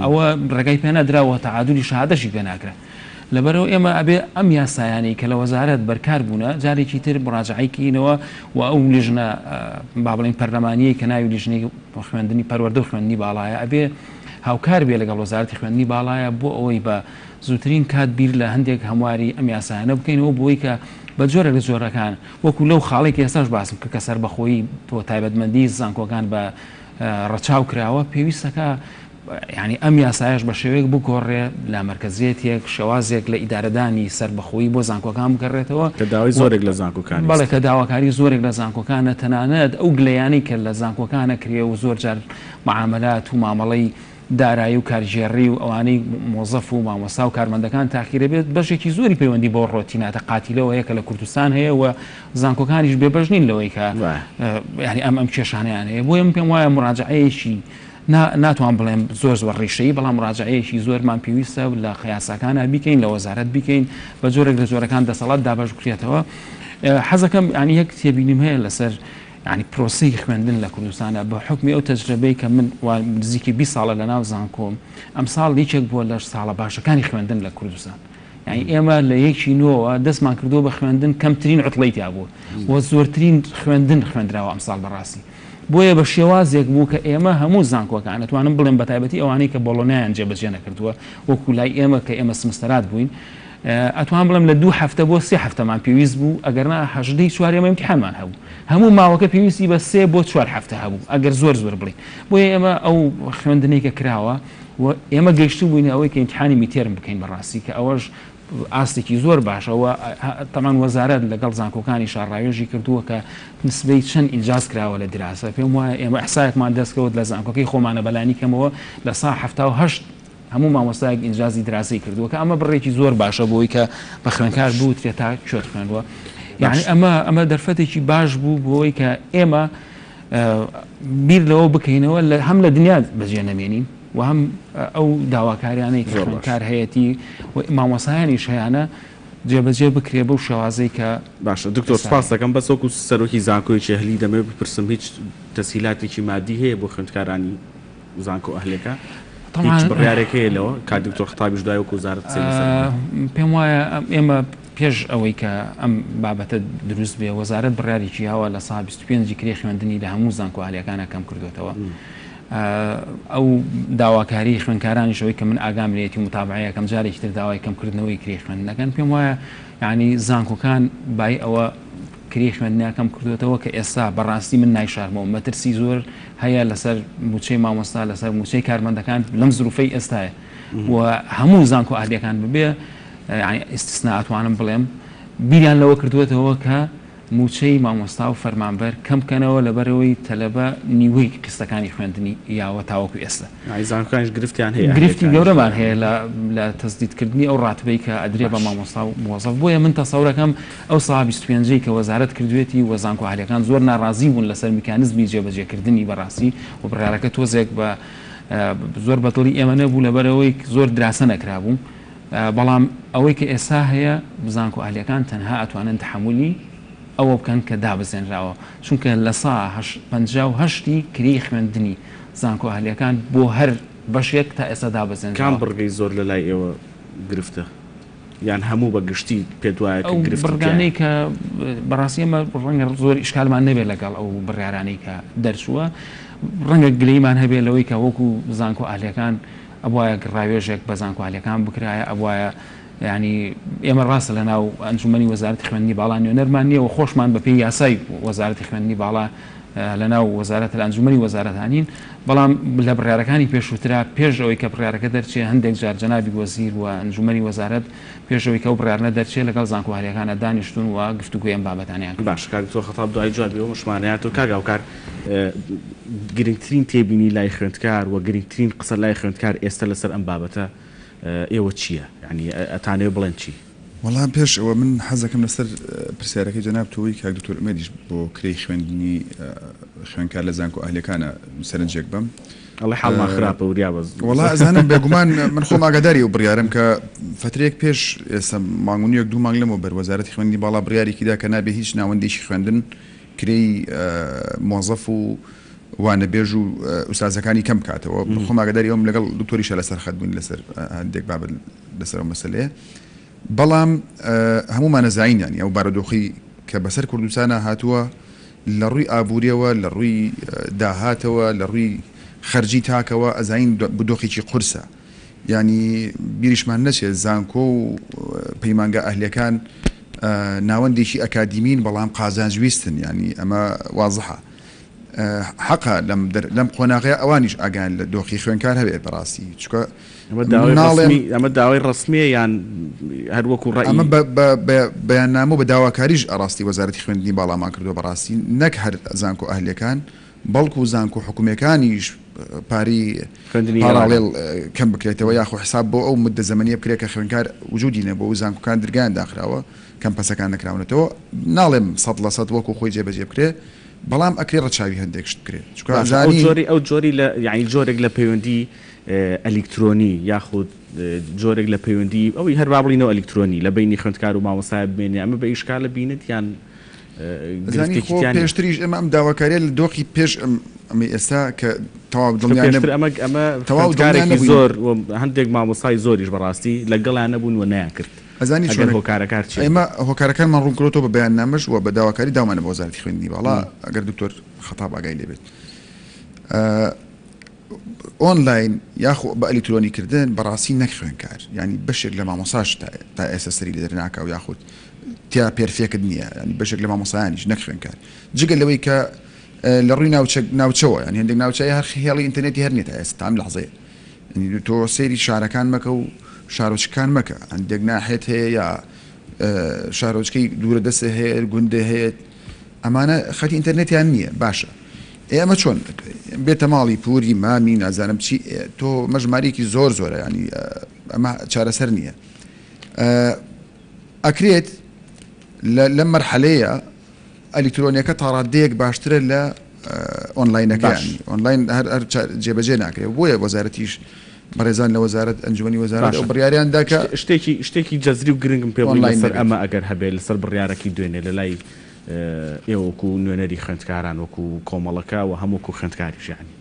ئەوە ڕێگای پێ نەدراوە تەعادولی شهادەشی پێ ناکرێت لەبەرەوە ئێمە ئەبێ ئەم یاسایانی کە لە وەزارەت بەرکار بوونە جارێکی تر مڕاجعەیکەینەوە و ئەو لیژنە با بڵێن پەرلەمانیەی کە ناوی لیژنەی خوێندنی پەروەردە و خوێندنی باڵایە ئەبێ هاوکار بێ لەگەڵ وەزارەتی خوێندنی باڵایە بۆ ئەوەی بە زووترین کات بیر لە هەندێک هەمواری ئەم یاسایانە بکەینەوە بۆی کە بە جۆرە لە جۆرەکان وەکو لەو خاڵێک ئێستاش باسم کە سەر بەخۆی تۆ تایبەتمەندی زانکۆکان بە ڕەچاو کراوە پێویستەکە ینی ئەم یاسایش بە شێوەیەک بگۆڕێ لە مەرکەزیەتێک شێوازێک لە ئیدارەدانی سربەخۆیی بۆ زانکۆکان بکەڕێتەوە کە داوای زۆرێک لە زانکۆکانی بەڵێ کە داواکاری زۆرێک لە زانکۆکانە تەنانەت ئەو گلەیانەی کە لە زانکۆکانە کرێ و زۆر جار معاملات و مامەڵەی دارایی و کارژێڕی و ئەوانەی مۆزەف و مامۆستا و کارمەندەکان تاخیرە بێت بەشێکی زۆری پەیوەندی بۆ ڕۆتیناتە قاتیلەوە هەیە کە لە کوردستان هەیە و زانکۆکانیش بێبەش نین لەوەی کە ینی ئەم کێشانیان هەیە بۆیە من پێم وایە مڕاجعەیەکی ناتوان بڵێم زۆر ڕێشەیی بەڵام مڕاجعەیەکی زۆرمان پێویستە لە قیاساکانە بیکەین لە وەزارەت بیکەین بە جۆرێک لە جۆرەکان دەسەڵات دابەش بکرێتەوە حەزەکەم ینی یەک تێبینیم هەیە لەسەر ینی پرۆسی خوێندن لە کوردستانە بە حکمی ئەو تەجربەی کە من نزیکی 20 ساڵە لە ناو زانکۆم ئەم ساڵ هیچێک بووە لە ساڵە باشەکانی خوێندن لە کوردستان یعنی ئێمە لە یەکی نوەوە دەستمان کردو بە خوێندن کەمترین عوتڵەی تیا بوو و زۆرترین خوێندن خوێندراوە ئەم ساڵ بەڕاستی بۆیە بە شێوازێک بوو کە ئێمە هەموو زانکۆکان ئەتوانم بڵێن بە تایبەتی ئەوانەی کە بۆڵۆنیان جێبەجێ نەکردووە وەکو لای ئێمە کە ئێمە سمستەرات بووین ئەتوان بڵم لە 2 هەفتە بۆ 3 هەفتەمان پێویست بوو ئەگەرنا هەژدەی چوارێمە امتحانمان هەبوو هەموو ماوەکە پێویستی بە 3 بۆ 4 هەفتە هەبوو ئەگەر زۆر بڵین بۆیە ئێمە ئەو خوێندنەی کە کراوە و ئێمە گەیشتو بووین ئەوەی کە امتحانی میتێرم بکەین بەڕاستی کە ئەوەش ئاستێکی زۆر باشەوە تەمان وەزارەت لەگەڵ زانکۆکانی شارڕاوێژی کردووە کە نسبەی چەند ئینجاز کراوە لە دراسە پێم وایە ئێمە ئەحسایەکمان دەستکەوت لە زانکۆکەی خۆمانە بەلانی کەمەوە لە سا 78 هەموو مامۆستایەک ئینجازی دراسی کردووە کە ئەمە بڕێکی زۆر باشە بۆی کە بە خوێنکار بوو تێ تا کوێت خوێنوە یعنی ئەمە دەرفەتێکی باش بوو بۆی کە ئێمە بیر لەوە بکەینەوە هەم لە دنیا بەجێ نەمێنین و هەم ئەو داواکاریانەی کار هەیەی و مامۆسایانیش هەیەە جێبەجێ بکرێ بەو شێوازەی کە باشە دکتۆر سپاس دەکەم بەس وەکو سەرۆکی زانکۆی هەلی دەمێ بپرسم هیچ تەسهیلاتێکی مادی هەیە بۆ خوێندکارانی زانکۆ ئەهلەکە هیچ بڕیارێک هەیە لەوە کا دکتۆر خەتابیش دوای وەکو وزارەت پێم وایە ئێمە پێش ئەوەی کە ئەم بابەتە دروست بێ وەزارەت بڕیاریی هاوە لە سا 25 کرێ خوێندنی لە هەموو زانکۆ ئەهلەکانە کەم کردوێتەوە ئەو داواکاری خوێنکارانیشەوەی کە من ئاگامرێتی متابعەیە کەم جارێکی تر داوای کەمکردنەوەی کرێ خوێندنەکان پێم وایە یعنی زانکۆکان بای ئەوە کرێ خوێندنەکەم کردوێتەوە کە ئێستا بەڕاستی من نایشارمەوە مەترسی زۆر هەیە لەسەر موچەی مامۆستا لەسەر موچەی کارمەندەکان لەم زروفەی ئێستاە و هەموو زانکۆ ئاهلەکان ببێ ئیستثنا ئەتوانم بڵێم بیریان لەوە کردوێتەوە کە موچەی مامۆستا و فەرمانبەر کەم بکەنەوە لەبەرەوەی تەلەبە نیوەی قستەکانی خوێندنی یاوە تاوەکو ئێستا زانکۆکانیش گرفتیان هەیە گرفتی گەورەمان هەیە لە تەسدیدکردنی ئەو ڕاتبەی کە ئەدرێ بە مامۆستا و موەزەف بۆیە من تەسەورەکەم ئەو سا 25 کە وەزارەت کردوێتی و زانکۆ ئاهلەکان زۆر ناڕازی بوون لەسەر میکانیزمی جێبەجێکردنی بەڕاستی و بڕیارەکە تۆزێک بە زۆر بەدڵی ئێمە نەبوو لەبەرەوەی زۆر دراسە نەکرابوو بەڵام ئەوەی کە ئێستا هەیە زانکۆ ئاهلەکان تەنها ئەتوانن تحملی ئەوە بکەن کە دابزێنراوە چونکە لە سا 58 کری خوێندنی زانکۆ ئاهلەکان بۆ هەر بەشێک تا ئێستا دابزێن کام بڕگەی زۆر لە لای ئێوە گرفتە یان هەموو بە گشتی پێت وایە کە گرفت بڕگانەی کە بەڕاستی ئەمە ڕەنگە زۆر ئیشکالمان نەبێت لەگەڵ ئەو بڕیارانەی کە دەرچووە ڕەنگە گلەیمان هەبێت لەوەی کە وەکو زانکۆ ئاهلەکان ئەوایە ڕاوێژێک بە زانکۆ ئاهلەکان بکرایە ئەوایە ینی ئێمە ڕاستە لە ناو ئەنجومەنی وەزارەتی خوێندنی باڵا نوێنەرمان نییە و خۆشمان بە پێی یاسای وەزارەتی خوێندنی باڵا لە ناو وەزارەت ئەنجومەنی وەزارەتانین بەڵام لە بڕیارەکانی پێشووترا پێش ئەوەی کە بڕیارەکە دەرچێ هەندێک جار جەنابی وەزیر و ئەنجومەنی وەزارەت پێشەوەی کە و بڕیارنە دەرچێت لەگەڵ زانکۆ ئاهلەکانە دانیشتون و گفتوگوی ئەم بابەتانیان باش کاکتۆر خەتاب دوای جوابیەوە شمانەیەەوە کاگاوکار گرنگترین تێبینی لای خوێندکار و گرنگترین قسە لای خوێندکار ئێستا لەسەر ئەم بابەتە ئێوە چییە؟ ینی ئەتانێ بڵێن چی؟ وەڵام پێش ئەوە من حەزەکەم لەسەر پرسیارەکەی جەناب تۆی کاک دکتۆر ئەمەدیش بۆ کرێی خوێندنی خوێندکار لە زانکۆ ئاهلەکانە سەرنجێک بم ئەڵێ حاڵمان خراپە وریا بەز وەڵا ئەزانم بێگومان من خۆم ئاگاداری و بڕیارم کە فترێک پێش ئێستا مانگونیەک 2 مانگ لەمەوە بەر وەزارەتی خوێندنی باڵا بڕیارێکیدا کە نابێ هیچ ناوەندێکی خوێندن کرێی موظف و وانەبێژ و ئوستازەکانی کەم بکاتەوە خۆم ئاگاداری ئەوم لەگەڵ دکتۆریشە لەسەر خەت بووین لەسەر هەندێک بابەت لەسەر ئەو مەسەلەیە بەڵام هەمومان نەزانین ئەو بارودۆخی کە بەسەر کوردستانە هاتووە لە ڕووی ئابوووریەوە لە ڕووی داهاتەوە لە ڕووی خەرجی تاکەوە ئەزانین بدۆخێکی قورسە ینی بیریشمان نەچێت زانکۆ و پەیمانگە ئەهلەکان ناوەندێکی ئەکادیمین بەڵام قازانجویستن ینی ئەمە وازحە حەقا لەم قۆناغەیە ئەوانیش ئاگان لە دۆخی خوێنکار هەبێت بەڕاستی چکە ئەمە داوای ڕسمیە یان هەروەکو ڕای ئەمە بەیاننامە بە داواکاریش ئەڕاستی وەزارەتی خوێندنی باڵامان کردو بەڕاستی نەک هەر زانکۆ ئەهلەکان بەڵکو و زانکۆ حکوومەکانیش پاری پاراڵێڵ کەم بکرێتەوە یاخۆ حساب بۆ ئەو مدە زەمەنیە بکرێت کە خوێنکار وجودی نە بۆ ئەو زانکۆکان درگایان داخراوە کەمپەسەکان نەکراونەتەوە ناڵێم 100% وەکو خۆی جێبەجێ بکرێ بەڵام ئەکرێ ڕەچاوی هەندێک شت بکرێت ئەو جۆری لە یعنی جۆرێک لە پەیوەندی ئەلکترۆنی یاخود جۆرێک لە پەیوەندی ئەوی هەر با بڵینەوە ئەلکترۆنی لە بینی خوێندکار و مامۆستای بمێنێ ئەمە بە ئیشکالە بینێت یان پێشتریش ئەمە ئەم داواکاریە لە دۆخی پێش ئەمە ئێستا کە تەواو ئەمە تەواو زۆر هەندێک مامۆستای زۆریش بەڕاستی لەگەڵیان نەبوون و نەیان کرد ئەزانی ئەگەر هۆکارەکار چی ئێمە هۆکارەکانمان ڕوونکرۆتەوە بە بەیاننامەش و بە داواکاری داوامانە بە وەزارەتی خوێندنی باڵا ئەگەر دکتۆر خەتاب ئاگای لێبێت ئۆنلاین یاخۆ بە ئەلیکترۆنیکردن بەڕاستی نەک خوێنکار ینی بەشێک لە مامۆساش تا ئێستا سەری لێ دەرناکە و یاخود تیا پێرفێکت نییە ینی بەشێک لە مامۆسایانیش نەک خوێنکار جگە لەوەی کە لە ڕووی ناوچەوە ینی هەندێک ناوچەی هەر خێڵی ئینتەرنێتی هەر نیێت ئێستا ئەم لەحظەیە تۆ سەیری شارەکان مەکە و شارۆچکان مەکە هەندێک ناحێت هەیە یا شارۆچکەی دوورە دەستە هەیە گوندە هەیە ئەمانە خەتی ئینتەرنێتیان نییە باشە ئێمە چۆن بێتە ماڵی پووری مامی نازانم چی تۆ مەژمارێکی زۆر زۆرە ینی ئەمە چارەسەر نییە ئەکرێت لەم مەرحەلەیە ئەلیکترۆنیەکە تاڕادەیەک باشترە لە ئۆنلاینەکانی ئۆنلاین هەر جێبەجێ ناکرێت بۆیە وەزارەتیش بەڕێزان لە وەزارەت ئەنجومەنی وەزارەت ئەو بڕیاریانداکە شتێکی جەزری و گرنگم پێ لەسەر ئەمە ئەگەر هەبێت لەسەر بڕیارەکی دوێنێ لە لای ئێوەکو نوێنەری خوێندکاران وەکو کۆمەڵەکە و هەمووکو خوێندکاریش یانی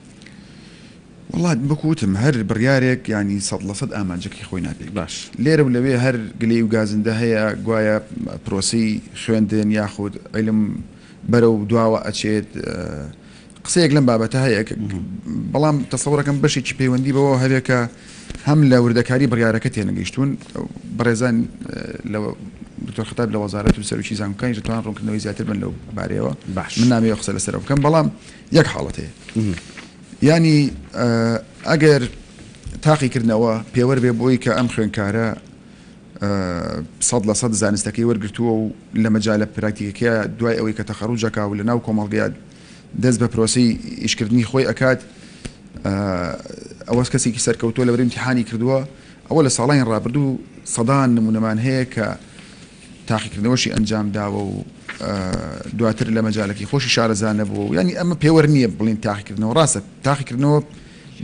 وڵات بکوتم هەر بڕیارێک ینی 100% ئامانجەکەی خۆی نابێت باش لێرە و لەوێ هەر گلەی و گازندە هەیە گوایە پرۆسی خوێندن یاخود عیلم بەرە و دواوە ئەچێت قسەیەک لەم بابەتە هەیە بەڵام تەسەوڕەکەم بەشێکی پەیوەندی بەوە هەبێکە هەم لە وردەکاری بڕیارەکە تێنەگەیشتون بەڕێزان لەوە دکتۆر خەتاب لە وەزارەت و سەرۆکی زانکۆکانی دەتوانن ڕوونکردنەوەی زیاتر بن لەو بارەیەوە من نامەوێت قسە لەسەرەوە بکەم بەڵام یەک حاڵەت هەیە ینی ئەگەر تاقیکردنەوە پێوەەر بێ بۆی کە ئەم خوێنکارە 100% زانستەکەی وەرگرتووە و لە مەجالە پراکتیکەکە دوای ئەوەی کە تەخەڕوجەکە و لە ناو کۆمەڵگەیان دەست بە پرۆسی ئیشکردنی خۆی ئەکات ئەوەس کەسێکی سەرکەوتۆ لە بەرەو ئیمتیحانی کردووە ئەوە لە ساڵانی ڕابردوو سەدان نمونەمان هەیە کە تاقیکردنەوەشی ئەنجام داوە و دواتر لە مەجالێکی خۆشی شارەزان نەبووە و ینی ئەمە پێوەەر نییە بڵین تاقیکردنەوە ڕاستە تاقیکردنەوە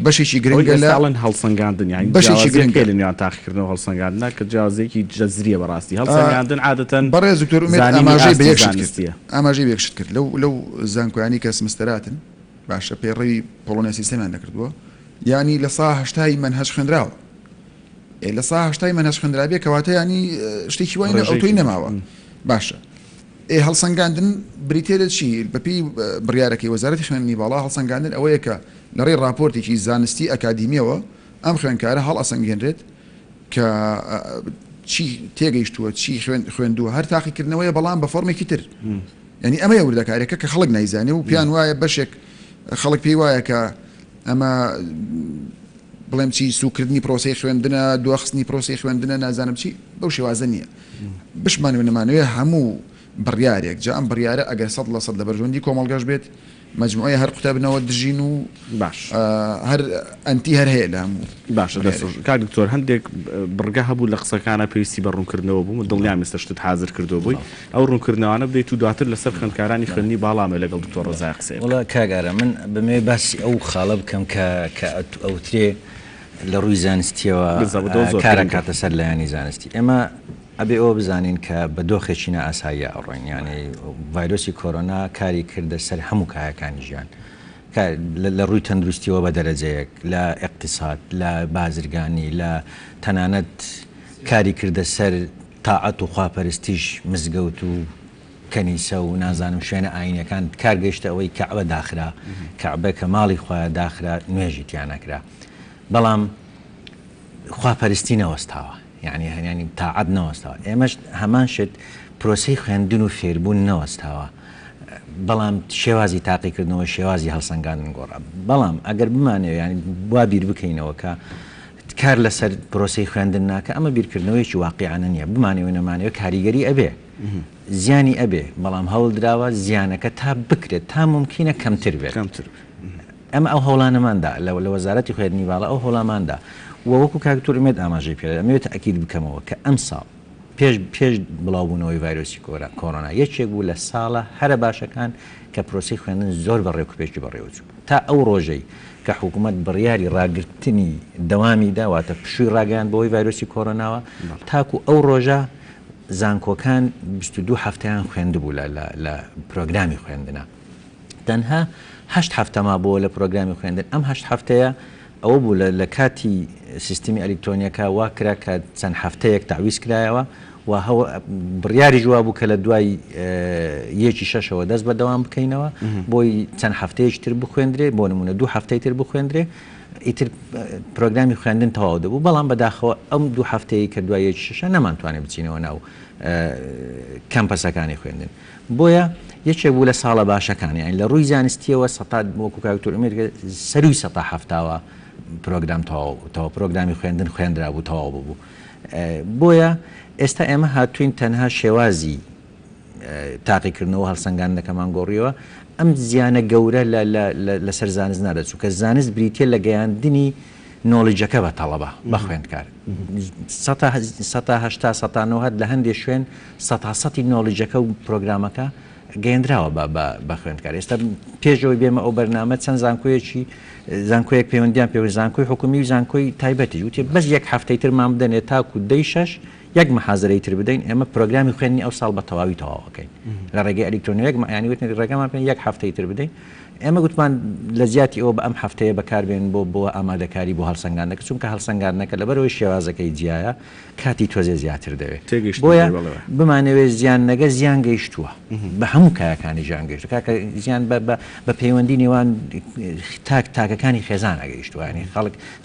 بەشێکی گرنگە لە هەڵسەنگاندن یانی بەشێکی گرنگە لە نێوان تاقیکردنەوە هەڵسەنگاندنە کە جیازێکی جەزریە بەڕاستی هەڵسەنگاندن عادەتەن بەڕێز دکتۆر ئومێد ئاماژەی بەیەکشت کرد لەو زانکۆیانی کە سمستەراتن باشە پێڕەوی پۆڵۆنیا سیستەمیان نەکردووە ینی لە سا هەشتای منهەج خوێنراوە لە سا هەشتای منهەج خوێنرابێ کەواتە ینی شتێکی وای ئەوتۆی نەماوە باشە هەڵسەنگاندن بریتێرە چی بەپی بڕیارەکەی وەزارەتی خوێندنی باڵا هەڵسەنگاندن ئەوەیە کە لەڕێی راپۆرتێکی زانستی ئەکادیمیەوە ئەم خوێنکارە هەڵ ئەسەنگێنرێت کە چی تێگەیشتووە چی خوێندووە هەر تاقیکردنەوەیە بەڵام بە فۆرمێکی تر ینی ئەمە وردەکارێکە کە خەڵک نایزانێ و پیان وایە بەشێک خەڵک پێی وایە کە ئەمە بڵێم چی سوکردنی پرۆسی خوێندنە دواخستنی پرۆسی خوێندنە نازانم چی بەو شێوازە نییە بشمان نەمانوێ هەموو بڕیارێک جا ئەم بڕیارە ئەگەر 100% لە بەرژۆندی کۆمەڵگەش بێت مجموعی هەر قوتابنەوە دژین و باش هەر ئەنتی هەر هەیە لە هەموو باشە کاک دکتۆر هەندێک بڕگە هەبوو لە قسەکانە پێویستی بە ڕوونکردنەوە بووم دڵنیام ئێستا شتت حازر کردەوە بووی ئەو ڕوونکردنەوەانە بدەیت و دواتر لەسەر خوێندکارانی خوێندنی باڵامە لەگەڵ دکتۆر ڕزای قسە وڵا کاگارە من بەمێ باسی ئەو خاڵە بکەم کە ئەوترێ لە ڕووی زانستیەوە کارە کاتە سەر لایانی زانستی ئێمە ئەبێ ئەوە بزانین کە بە دۆخێکی ئاساییە ئەڕۆین یعنی ڤایرۆسی کۆرۆنا کاری کردە سەر هەموو کایەکانی ژیان لە ڕووی تەندروستیەوە بە دەرەجەیەک لە ئیقتصاد لە بازرگانی لە تەنانەت کاری کردە سەر تاعەت و خواپەرستیش مزگەوت و کەنیسە و نازانم شوێنە ئاینەکان کارگەیشتە ئەوەی کەعبە داخرا کەعبە کە ماڵی خۆیان داخرا نوێژی تیان نەکرا بەڵام خواپەرستی نەوەستاوە یعنی هەنیانی تاعەت نەوەستاوە ئێمەش هەمان شت پرۆسەی خوێندن و فێربوون نەوەستاوە بەڵام شێوازی تاقیکردنەوە شێوازی هەڵسەنگاندن گۆڕا بەڵام ئەگەر بمانێت ینی وا بیر بکەینەوە کە کار لەسەر پرۆسەی خوێندن ناکە ئەمە بیرکردنەوەیکی واقعیانە نییە بمانێەوە نەمانەوە کاریگەری ئەبێ زیانی ئەبێ بەڵام هەوڵ درراوە زیانەکە تا بکرێت تا ممکنە کەمتر بێت ئەمە ئەو هەوڵانەماندا لە وەزارەتی خوێندنی باڵا ئەو هەوڵاماندا وەکو کاکتۆر ئومێد ئاماژەی پێ ئەمەوێت ئەکید بکەمەوە کە ئەم ساڵ پێش بڵاوبوونەوەی ڤایرۆسی کۆرۆنا یەکێک بوو لە ساڵە هەرە باشەکان کە پرۆسی خوێندن زۆر بەڕێوەپێکی بەڕێوەچوو تا ئەو ڕۆژەی کە حکوومەت بڕیاری ڕاگررتنی دەوامی داواتە پشووی ڕاگەیان بەوەی ڤایرۆسی کۆرۆناوە تاکو ئەو ڕۆژە زانکۆکان 22 هەفتەیان خوێندبوو لە پرۆگرامی خوێندنە تەنها 8 هەفتەما بۆ لە پرۆگرامی خوێندن ئەم 8 هەفتەیە ئەوە بوو لە کاتی سیستمی ئەلکترۆنیەکە وا کرا کە چەند هەفتەیەک تعویز کرایەوە و بڕیاری جواب بوو کە لە دوای یەکی شەشەوە دەست بەدەوام بکەینەوە بۆی چەند هەفتەیەکی تر بخوێندرێ بۆ نمونە 2 هەفتەی تر بخوێندرێ ئیتر پرۆگرامی خوێندن تەواو دەبوو بەڵام بەداخەوە ئەم 2 هەفتەیە کە دوای یەکی شەشە نەمانتوانێت بچینەوە ناو کەمپەسەکانی خوێندن بۆیە یەکێک بوو لە ساڵە باشەکانی یان لە ڕووی زانستیەوە وەکو کاکتۆر ئومێد سەروی 100 هەفتاوە پرۆگرام تەواو پرۆگرامی خوێندن خوێندرا بوو تەواو بوو بۆیە ئێستا ئێمە هاتوین تەنها شێوازی تاقیکردنەوە هەڵسەنگاندنەکەمان گۆڕیەوە ئەم زیانە گەورە لەسەر زانست نادەچوو کە زانست بریتە لە گەیاندنی نۆڵجەکە بە تەڵەبە بە خوێندکار 1970 لە هەندێک شوێن 100% نۆڵجەکە و پرۆگرامەکە گەیەندراوە بە خوێندکار ئێستا پێشەوەی بێمە ئەو بەرنامە چەند زانکۆیەک پەیوەندیان پێ زانکۆی حکومی و زانکۆی تایبەتی وتێ بەس یەک هەفتەی ترمان بدەنێت تاکو دەی شەش یەک مەحازەرەی تر بدەین ئێمە پرۆگرامی خوێندنی ئەو ساڵ بە تەواوی تەواوەکەین لە ڕێگەی ئەلکترۆنیەک یانی وتن ڕێگەمان پێ یەک هەفتەی تر بدەین ئێمە گوتمان لە زیاتی ئەوە بە ئەم هەفتەیە بەکاربێن بۆ ئامادەکاری بۆ هەڵسەنگاندنەکە چونکە هەڵسەنگاندنەکە لەبەرەوەی شێوازەکەی جیایە کاتی تۆزێ زیاتر دەوێت بۆیە بمانەوێت زیاننەگە زیان گەیشتووە بە هەموو کایەکانی ژیان گەیشت کاکە زیان بە پەیوەندی نێوان تاکەکانی خێزان ئەگەیشتووە ینی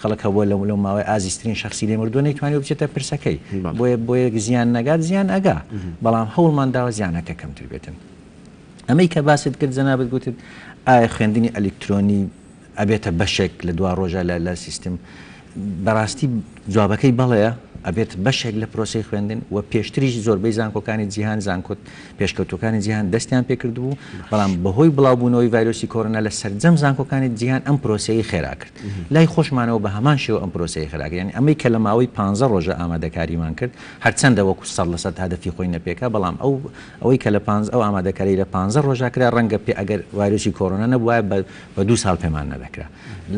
خەڵک بۆ لەو ماوەی ئازیزترین شخصی لێ مردووە نەیتوانێت بچێتە پرسەکەی بۆیە زیان نەگات زیان ئەگا بەڵام هەوڵمان داوە زیانەکە کەمتر بێتن ئەمەی کە باست کرد جەنابەت گوتت ئایا خوێندنی ئەلکترۆنی ئەبێتە بەشێک لە دوا ڕۆژە لە سیستم بەڕاستی جوابەکەی بەڵەیە ئەبێت بەشێک لە پرۆسی خوێندن و پێشتریش زۆربەی زانکۆکانی جیهان زانکۆت پێشکەوتەکانی جیهان دەستیان پێکردبوو بەڵام بەهۆی بڵاوبوونەوەی ڤایرۆسی کۆرۆنا لە سەرجەم زانکۆکانی جیهان ئەم پرۆسەی خێرا کرد لای خۆشمانەوە بە هەمان شێوە ئەم پرۆسەی خێرا کرد یعنی ئەمەی کە لە ماوەی 15 ڕۆژە ئامادەکاریمان کرد هەرچەندە وەکو 100% هەدەفی خۆی نەپێکا بەڵام ئەوەی کە لە 15 ئەو ئامادەکاری لە 15 ڕۆژە کرا ڕەنگە پێ ئەگەر ڤایرۆسی کۆرۆنا نەبووایە بە 2 ساڵ پێمان نەدەکرا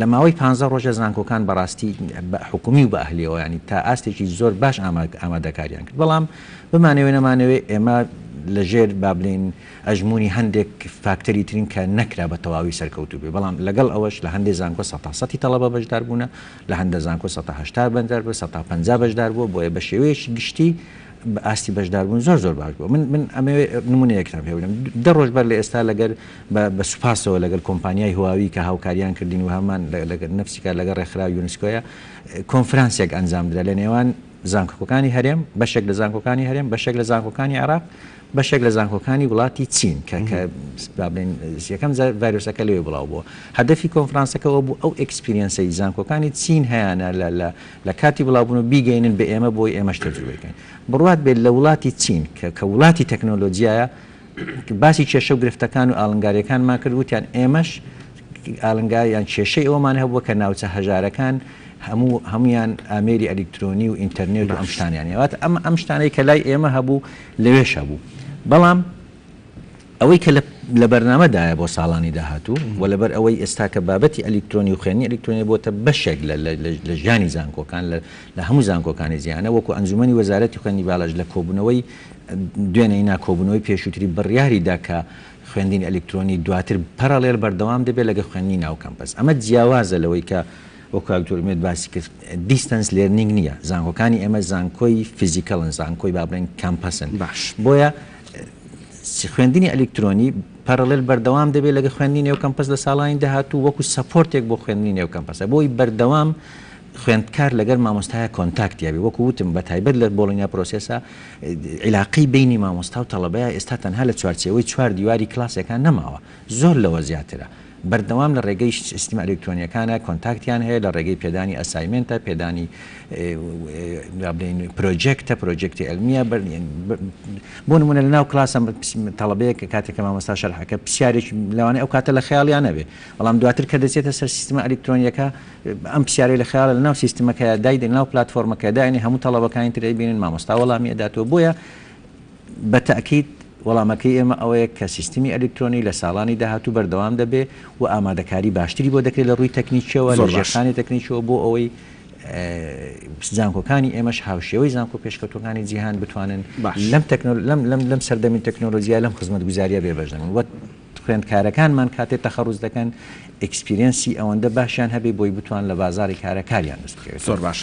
لە ماوەی 15 ڕۆژە زانکۆکان بەڕاستی حکومی و بە ئەهلیەوە ینی تا ئاستێکی زۆر باش ئامادەکاریان کرد بەڵام بمانەوێ نەمانەوێ ئێمە لەژێر با بڵێن ئەژمونی هەندێک فاکتەری ترین کە نەکرا بە تەواوی سەرکەوتو بێ بەڵام لەگەڵ ئەوەش لە هەندێک زانکۆ 100% تەڵەبە بەشدار بوونە لە هەندە زانکۆ 180 بەشدار بوو 150 بەشدار بووە بۆیە بە شێوەیەکی گشتی ئاستی بەشداربوون زۆر باش بوو من ئەمە نمونەیەکتان پێ بدەم 10 ڕۆژ بەر لە ئێستا لەگەر بە سوپاسەوە لەگەر کۆمپانیای هواوی کە هاوکاریان کردین و هەمان لەگەر نفسیکار لەگەر ڕێکخراوی یونسکۆیە کۆنفرانسێک ئەنجامدرا لە نێوان زانکۆکانی هەرێم بەشێک لە زانکۆکانی هەرێم بەشێک لە زانکۆکانی عێراق بەشێک لە زانکۆکانی وڵاتی چین کە یەکەم ڤایرۆسەکە لەوێ بڵاو بووە هەدەفی کۆنفرانسەکەەوە بوو ئەو ئەکسپیرینسەی زانکۆکانی چین هەیەە لە کاتی بڵاوبوون و بیگەینن بە ئێمە بۆی ئێمەش تەجروبەکەین بڕوات بێت لە وڵاتی چین کە وڵاتی تەکنۆلۆژیایە باسی کێشە و گرفتەکان و ئاڵنگاریەکانمان کرد وتیان ئێمەش ئاڵنگاریان کێشەی ئەومان هەبووە کە ناوچە هەژارەکان هەمویان ئامێری ئەلکترۆنی و ئینتەرنێت و ئەم شتانیانەوەات ئەم شتانەی کە لای ئێمە هەبوو لەوێش هەبوو بەڵام ئەوەی کە لە بەرنامەدایە بۆ ساڵانی داهاتوو و لەبەر ئەوەی ئێستا کە بابەتی ئەلکترۆنی و خوێنی ئەلکترۆنی بۆتە بەشێک لە ژیانی زانکۆکان لە هەموو زانکۆکانی زیانە وەکو ئەنجومەنی وەزارەتی خوێندنی باڵەش لە کۆبوونەوەی دوێنەی ناکۆبوونەوەی پێشووتری بڕیاریدا کە خوێندنی ئەلکترۆنی دواتر پەرەڵێر بەردەوام دەبێت لەگە خوێندنی ناو کەمپەس ئەمە جیاوازە لەوەی کە وەکو کاکتۆر باسی کرد دیستانس لێرنینگ نییە زانکۆکانی ئێمە زانکۆی فیزیکەڵن زانکۆی با بڵێن کامپەسن باش بۆیە خوێندنی ئەلکترۆنی پەرەڵێل بەردەوام دەبێت لەگە خوێندنی نێو کەمپەس لە ساڵانی داهاتوو وەکو سەپۆرتێک بۆ خوێندنی نێو کەمپەسە بۆی بەردەوام خوێندکار لەگەر مامۆستایە کۆنتاکتیابی وەکو وتم بە تایبەت لە بۆڵینیا پرۆسێسا عیلاقی بینی مامۆستا و تەڵەبەیە ئێستا تەنها لە چوارچێوەی 4 دیواری کلاسەکان نەماوە زۆر لەوە زیاترە بەردەوام لە ڕێگەی سیستم ئەلکترۆنیەکانە کۆنتاکتیان هەیە لە ڕێگەی پێدانی ئەسایمنتە پێدانی پرۆجێکتە پرۆجێکتی ئەلمیە بۆ نمونە لە ناو کلاسە تەڵەبەیە کە کاتێککە مامۆستا شەرحەکە پرسیارێکی لەوانەیە ئەو کاتە لە خەیاڵیان نەبێ بەڵام دواتر کە دەچێتە سەر سیستمە ئەلکترۆنیەکە ئەم پرسیارەی لە خەیاڵە لە ناو سیستمەکە دایدە ناو پلاتفۆرمەکە داینی هەموو تەڵەبەکانی تر بینن مامۆستا وەڵامی ئەداتەوە بۆیە بە تەئکید وەڵامەکەی ئێمە ئەوەیە کە سیستمی ئەلکترۆنی لە ساڵانی داهاتوو بەردەوام دەبێ و ئامادەکاری باشتری بۆ دەکرێت لە ڕووی تەکنیکیەوە لە ژێرخانی تەکنیکیەوە بۆ ئەوەی زانکۆکانی ئێمەش هاوشێوەی زانکۆ پێشکەوتەکانی جیهان بتوانن لەم سەردەمی تەکنۆلۆژیە لەم خزمەتگوزاریە بێبەش دەبن خوێندکارەکانمان کاتێ تەخەڕوز دەکەن ئەکسپیرێنسی ئەوەندە باشیان هەبێ بۆی بتوان لە بازاری کارەکاریان دەست بکەوێت. زۆر باش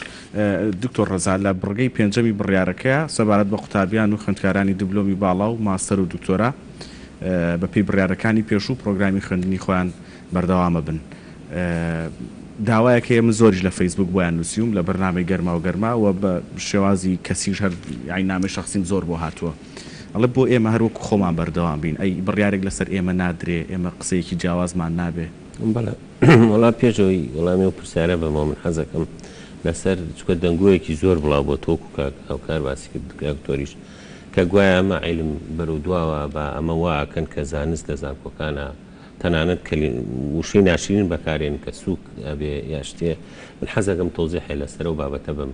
دکتۆر ڕەزا لە بڕگەی پێنجەمی بڕیارەکەیە سەبارەت بە قوتابیان و خوێندکارانی دیبلۆمی باڵا و ماستەر و دکتۆرا بەپێی بڕیارەکانی پێش و پرۆگرامی خوێندنی خۆیان بەردەوامە بن. داوایەکە ئێمە زۆریش لە فەیسبوک بۆیان نووسیوم لە بەرنامەی گەرما و گەرما و بە شێوازی کەسیش هەر عینامەی شەخسیم زۆر بۆ هاتووە. ئەڵێ بۆ ئێمە هەروەکو خۆمان بەردەوام بین ئەی بڕیارێک لەسەر ئێمە نادرێ ئێمە قسەیەکی جیاوازمان نابێ. بەڵێ وڵام پێشەوەی وەڵامی و پرسیارە بەمەوە من حەزەکەم لەسەر چکە دەنگۆیەکی زۆر بڵاو بۆ تۆکو ئەو کار باسی کرد تۆریش کە گوایە ئەمە عیلم بەرەو دواوە بە ئەمە واکەن کە زانست لە زانکۆکانە تەنانەت وشەی ناشرین بەکارێن کە سووک ئەبێ یا شتێ من حەزەکەم تۆزیحێ لەسەر و بابەتە بم